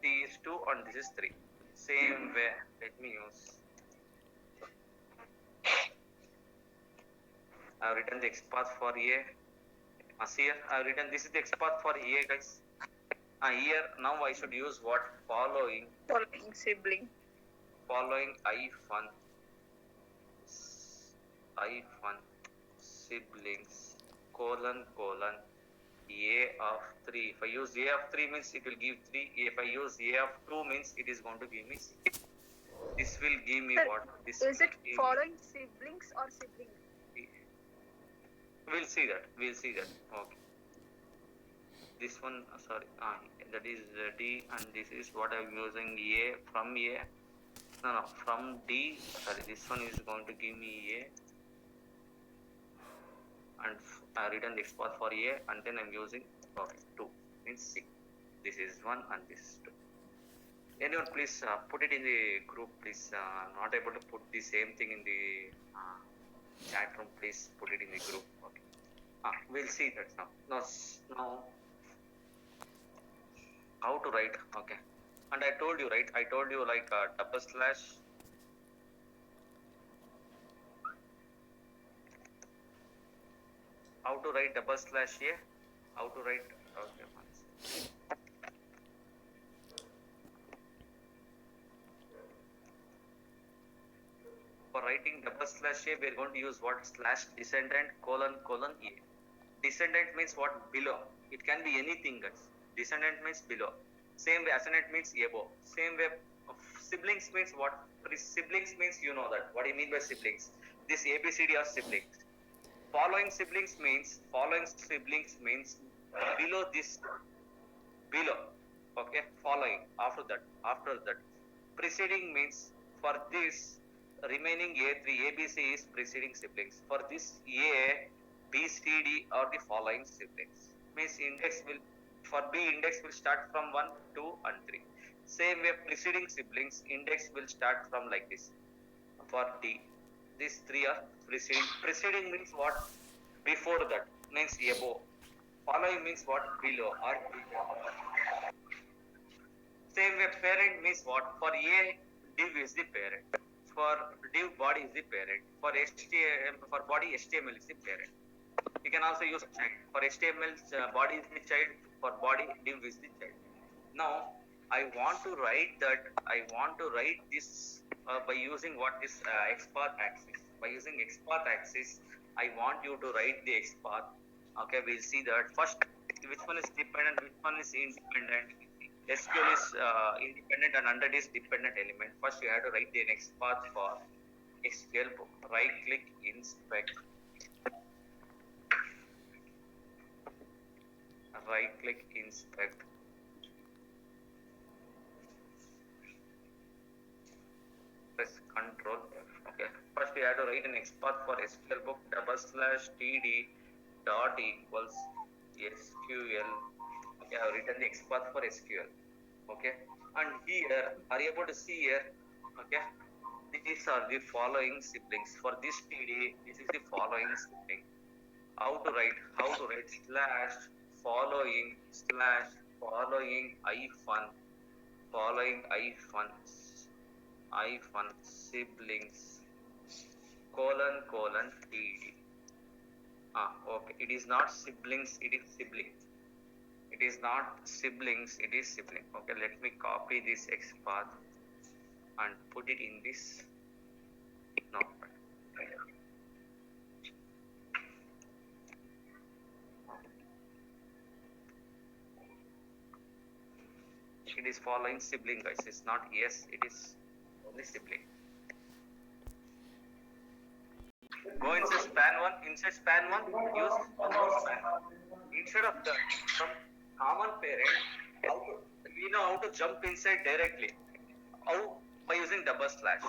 C is 2, and this is 3. Same way, let me use. I have written the XPath for A. Here I have written this is the XPath for A, guys. Here now I should use what? Following sibling. Following hyphen siblings colon A of 3. If I use A of 3 means it will give 3. If I use A of 2 means it is going to give me 6. This will give me what? This Is it following siblings or siblings? We'll see that. Okay. this one, sorry, that is D, and this is what I'm using A from A. No, from D. Sorry, this one is going to give me A, and I return the XPath for A, and then I'm using 2 means C. This is 1 and this is 2. Anyone please put it in the group, please. Not able to put the same thing in the chat room, please put it in the group. Okay. We'll see that now. Now how to write? Okay. And I told you, right? I told you like double slash. How to write double slash A? How to write? Okay. For writing double slash A, we are going to use what? Slash descendant colon A. Descendant means what? Below. It can be anything, guys. Descendant means below. Same way, ascendant means above. Same way, siblings means what? Siblings means you know that. What do you mean by siblings? This ABCD are siblings. Following siblings means below this, below. Okay, following after that. Preceding means for this remaining A3 ABC is preceding siblings. For this A, B, C, D are the following siblings. Means index will, for B index will start from 1, 2 and 3. Same way preceding siblings index will start from like this. For D, these 3 are preceding. Preceding means what? Before that means above. Following means what? Below or below. Same way parent means what? For A, div is the parent. For div, body is the parent. For body, HTML is the parent. You can also use child. For HTML, body is the child. For body, div is the child. Now, I want to write this by using what is XPath axis. By using XPath axis, I want you to write the XPath. Okay, we'll see that. First, which one is dependent, which one is independent. SQL is independent and under this dependent element. First, you have to write the XPath for SQL book. Right click, inspect. Right click, inspect. Press Control F. Okay. First, we have to write an XPath for SQL book /td dot equals SQL. Okay, I have written the XPath for SQL. Okay, and here, are you able to see here? Okay, these are the following siblings. For this TD, this is the following sibling. How to write slash following hyphen siblings colon TD. Okay, it is not siblings, it is sibling. It is not siblings, it is sibling. Okay, let me copy this XPath and put it in this notepad. It is following sibling, guys. It's not yes, it is only sibling. Go inside span 1. Inside span 1, use one more span. Instead of the from common parent, we know how to jump inside directly. How? By using double slash.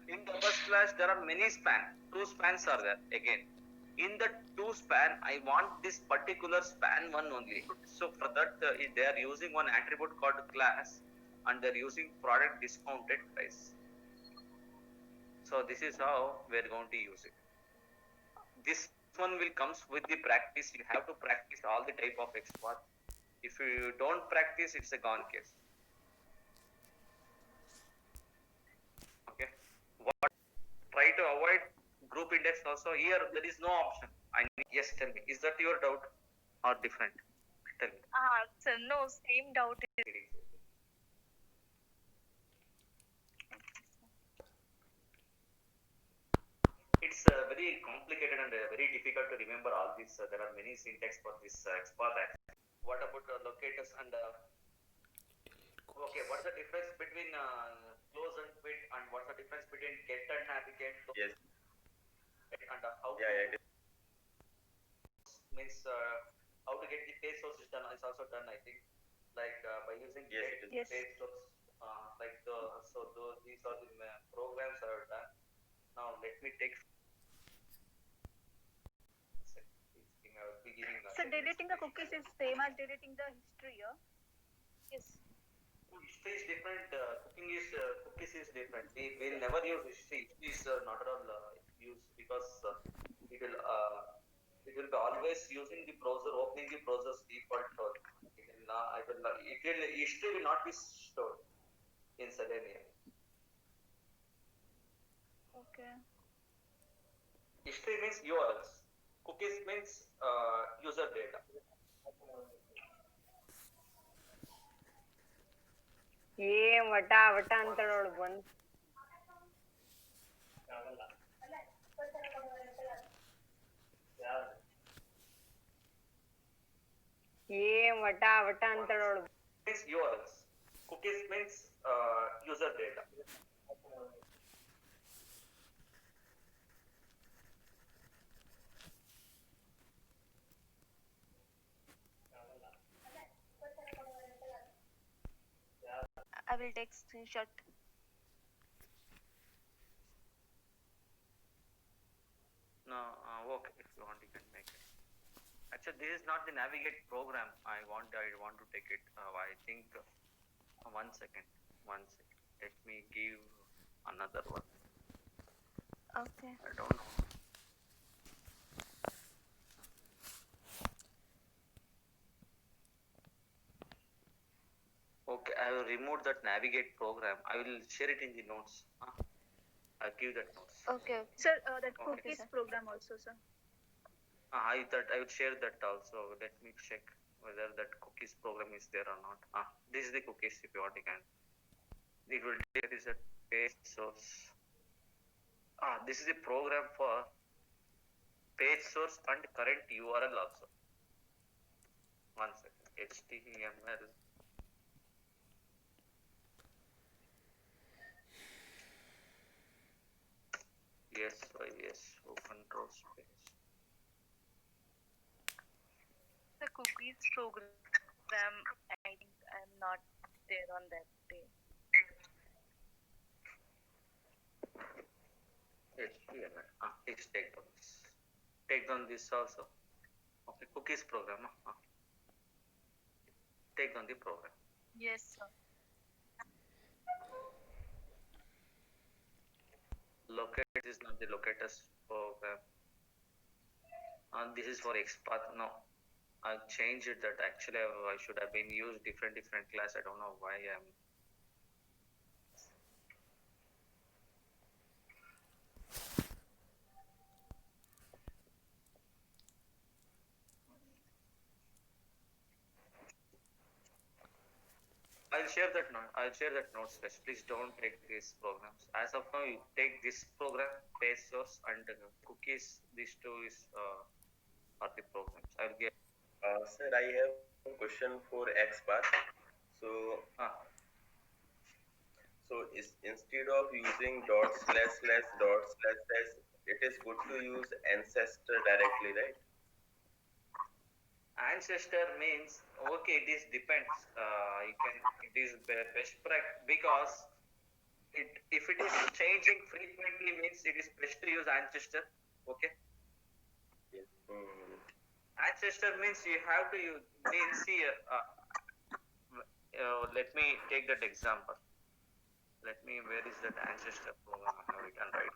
In double slash, there are many spans. 2 spans are there again. In the 2 span, I want this particular span 1 only. So for that, they are using one attribute called class, and they are using product discounted price. So this is how we are going to use it. This one will comes with the practice. You have to practice all the type of XPath. If you don't practice, it's a gone case. Okay. Try to avoid group index also. Here there is no option. Yes, tell me. Is that your doubt or different? Tell me. So no, same doubt. It's very complicated and very difficult to remember all this. There are many syntax for this XPath axis. What about locators and okay, what's the difference between close and quit, and what's the difference between get and navigate? Yes. And how Yeah. means how to get the page source is done is also done, I think, like by using Yes, get it is. Yes. page source. These are the programs are done. Now let me take. So deleting the cookies is same as deleting the history, yeah? Yes. History is different. Cookies is different. We will never use history. History is not at all used because it will be always using the browser, opening the browser's default code. History will not be stored in Selenium. Okay. History means URLs. Cookies means user data. ಏನ್ ವಟ ವಟ ಅಂತ ನೋಡು ಬಂದ್ ಏನ್ ವಟ ವಟ ಅಂತ ನೋಡು Means URLs. Cookies means user data. I will take screenshot. No, okay. If you want, you can make it. Actually, this is not the navigate program. I want to take it. I think 1 second. 1 second. Let me give another one. Okay. I don't know. Okay, I will remove that navigate program. I will share it in the notes. I'll give that notes. Okay. Sir, that Okay, cookies sir. program also, sir. I will share that also. Let me check whether that cookies program is there or not. This is the cookies. If you want, you can. It will take this at page source. This is the program for page source and current URL also. 1 second. HTML. Yes, control space. The cookies program, I think I'm not there on that day. HTML. Please take down this. Take down this also. Okay, cookies program. Take down the program. Yes, sir. Locate is not the locators program. This is for XPath. No, I changed it. That actually I should have been used different class. I don't know why I'm. I'll share that note. I'll share that notes. Please don't take these programs. As of now, you take this program, page source, and cookies. These two are the programs. I'll get. Sir, I have a question for XPath. So instead of using dot slash slash dot slash slash, it is good to use ancestor directly, right? Ancestor means okay. It is depends. It is best practice because if it is changing frequently means it is best to use ancestor. Okay. Yes. Ancestor means you have to use means here. Let me take that example. Where is that ancestor program? I have written right.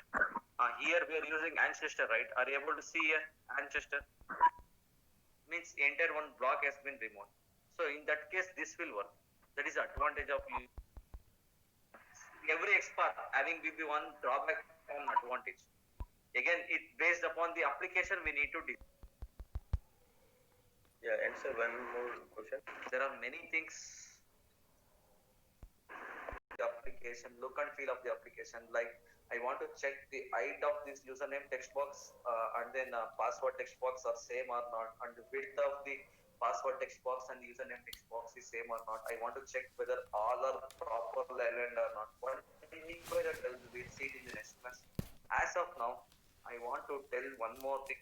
Here we are using ancestor, right? Are you able to see here ancestor? Means entire one block has been removed. So in that case, this will work. That is the advantage of you. Every XPath having one drawback and advantage. Again, it based upon the application we need to do. Yeah, and sir, one more question. There are many things. The application, look and feel of the application. Like I want to check the height of this username text box and then password text box are same or not, and the width of the password text box and username text box is same or not. I want to check whether all are properly aligned or not. What I mean by that, we'll see it in the next class. As of now, I want to tell one more thing.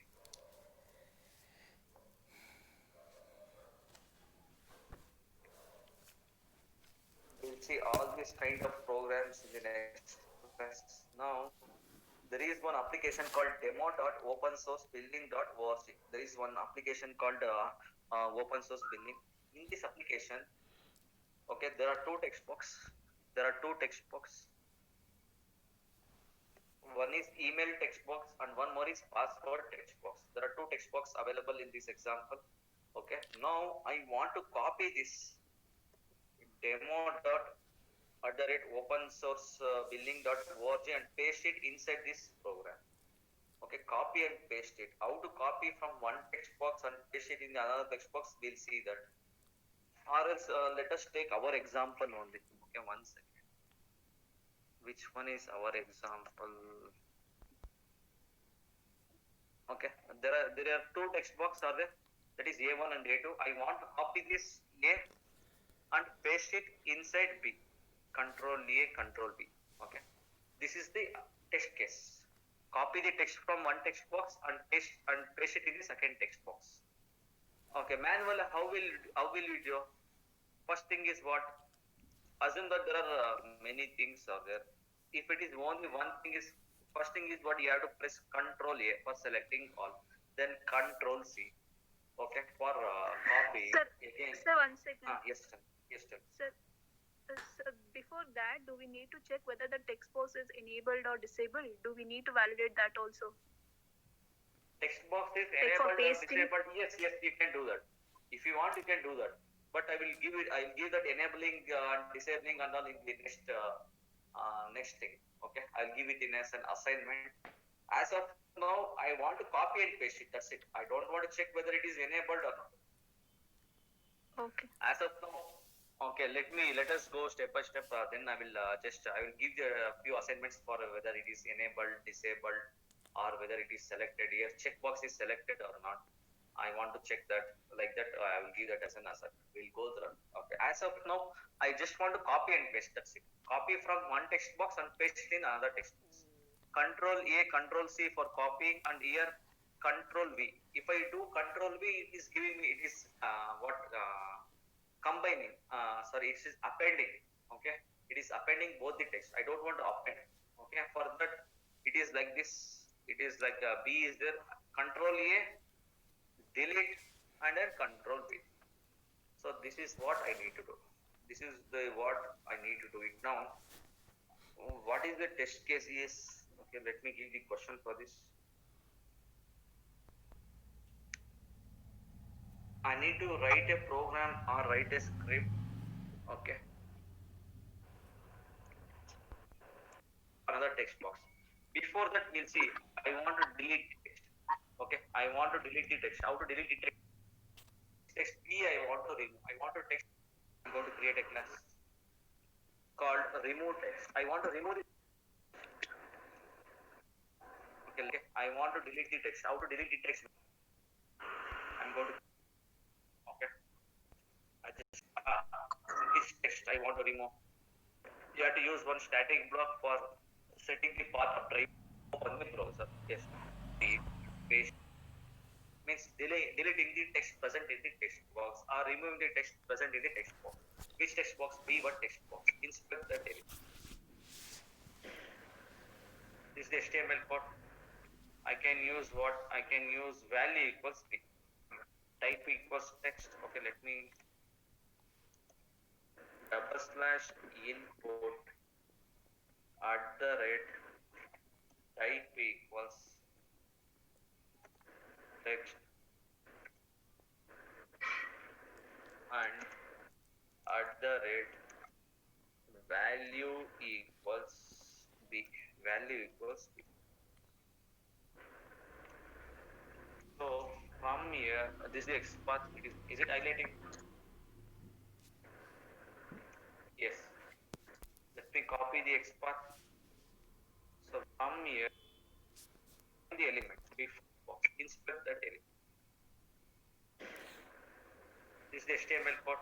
see all these kind of programs in the next class. Now, there is one application called demo.opensourcebuilding.org. There is one application called open source building. In this application, okay, there are two text box. There are two text box. One is email text box and one more is password text box. There are two text box available in this example. Okay, now I want to copy this demo.opensourcebuilding.org and paste it inside this program. Okay, copy and paste it. How to copy from one text box and paste it in another text box, we'll see that. Or else let us take our example only. Okay, one second. Which one is our example? Okay, there are two text box are there. That is A1 and A2. I want to copy this A and paste it inside B. Control A, Control B. Okay, this is the test case. Copy the text from one text box and paste it in the second text box. Okay, manual, how will we do? First thing is what? Assume that there are many things are there. If it is only one thing, is first thing is what you have to press Control A for selecting all, then Control C. Okay, for copy. Sir, again. sir, one second. Yes, sir. Yes, sir. Sir, before that, do we need to check whether the text box is enabled or disabled? Do we need to validate that also? Text box is Like for enabled or pasting? disabled. Yes, you can do that. If you want, you can do that. But I will give that enabling and disabling and all in the next thing. Okay, I'll give it in as an assignment. As of now, I want to copy and paste it. That's it. I don't want to check whether it is enabled or not. Okay. As of now, okay, let us go step by step. Then I will give you a few assignments for whether it is enabled, disabled, or whether it is selected here. Checkbox is selected or not. I want to check that. Like that, I will give that as an assignment. We'll go through. Okay. As of now, I just want to copy and paste. That's it. Copy from one text box and paste it in another text box. Control A, Control C for copying, and here Control V. If I do Control V, it is giving me, it is combining. It is appending. Okay, it is appending both the text. I don't want to append. Okay, for that, it is like this. It is like B is there. Control A, delete, and then Control V. So this is what I need to do. This is what I need to do it now. What is the test case is? Okay, let me give the question for this. I need to write a program or write a script. Okay. Another text box. Before that, we'll see. I want to delete text. Okay. I want to delete the text. How to delete the text? Text B I want to remove. I want to text. I'm going to create a class called remove text. I want to remove it. Okay. I want to delete the text. How to delete the text? I'm going to. Okay. I just this text I want to remove. You have to use one static block for setting the path of drive open the browser. Yes. The page means deleting the text present in the text box or removing the text present in the text box. Which text box? B, what text box? Inspect the element. This is the HTML code. I can use what? I can use value equals B. Type equals text. Okay, let me /input @type equals text and @value equals B. Value equals B. So from here, this is the X path. Is it highlighting? Yes. Let me copy the X path. So from here, the element before inspect that element. This is the HTML code.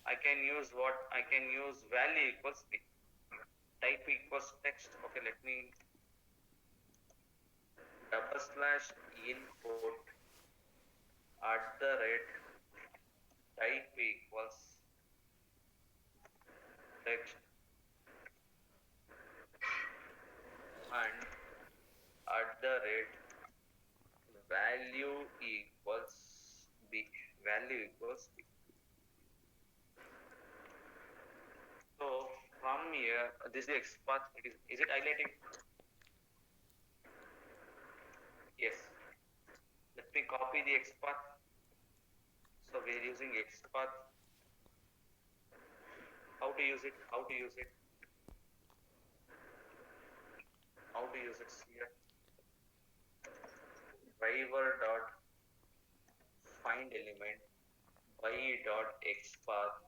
I can use what? I can use value equals B. Type equals text. Okay, let me /input @type equals text and at the rate value equals b. Value equals b. So from here, this is the X path. Is it highlighting? Yes. Let me copy the X path. So we are using X path. How to use it? How to use it? How to use it here? Driver dot find element y dot X path.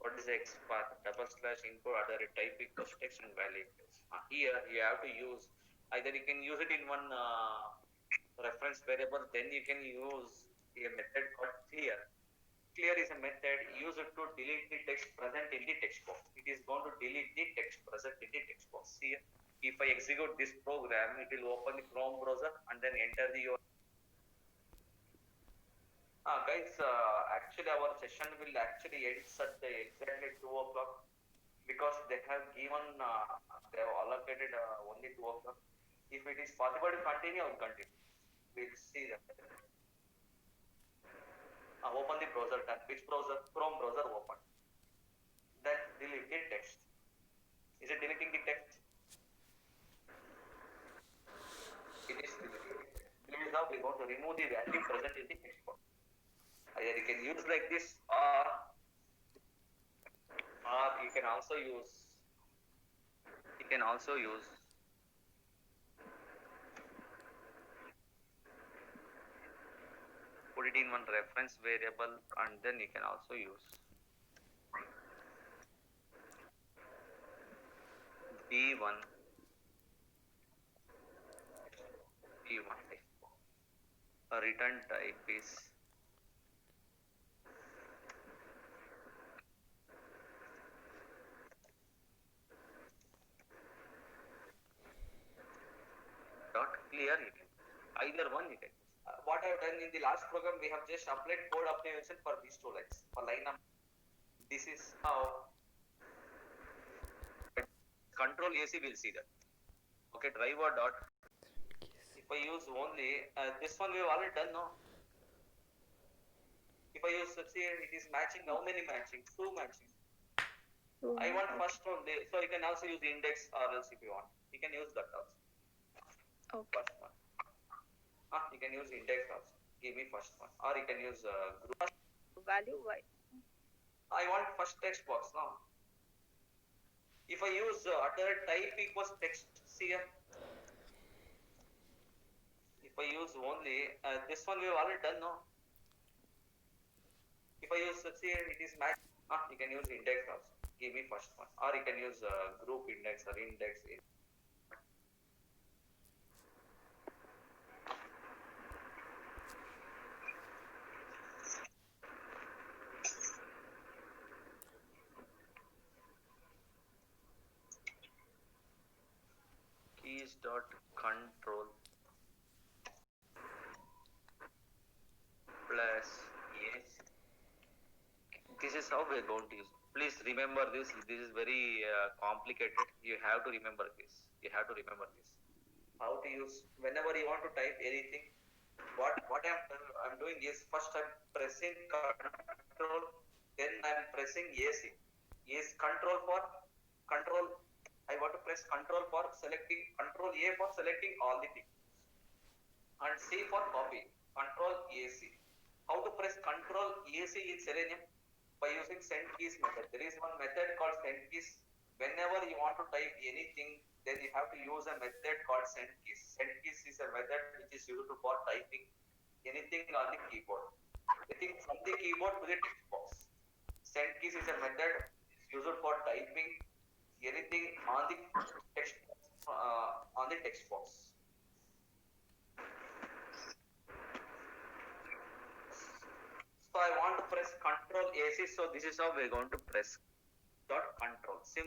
What is X path? Double slash input other type equals text and value equals. Here you have to use either you can use it in one reference variable, then you can use a method called clear. Clear is a method used to delete the text present in the text box. It is going to delete the text present in the text box. Here, if I execute this program, it will open the Chrome browser and then enter the URL. Guys, actually our session will actually end at exactly 2 o'clock because they have given, they have allocated only 2 o'clock. If it is possible to continue, I will continue. We'll see that. Open the browser tab. Which browser? Chrome browser open. Then delete the text. Is it deleting the text? It is deleting. This is how we want to remove the value present in the text box. Either you can use like this or you can also use put it in one reference variable and then you can also use b1 return type is dot clear. You can either one you can. What I have done in the last program, we have just applied code optimization for these two lines. For line number, this is how control AC will see that. Okay, driver dot. If I use only this one, we have already done now. If I use, see, it is matching. How many matching? 2 matching. I want first one, so you can also use index or else if you want. You can use that also. Okay. First one. You can use index also. Give me first one. Or you can use group. Value y. I want first text box now. If I use other type equals text here. If I use only this one, we have already done now. If I use, see, it is match. You can use index also. Give me first one. Or you can use group index or index. Keys dot control plus yes. This is how we are going to use. Please remember this. This is very complicated. You have to remember this. How to use whenever you want to type anything. What I'm doing is first I'm pressing control, then I'm pressing AC. Yes, control for control. I want to press control for selecting, control A for selecting all the things, and C for copy. Control AC. How to press control AC in Selenium? By using send keys method. There is one method called send keys. Whenever you want to type anything, then you have to use a method called send keys. Send keys is a method which is used for typing anything on the keyboard. Anything from the keyboard to the text box. Send keys is a method used for typing anything on the text box. So I want to press control AC. So this is how we're going to press dot control.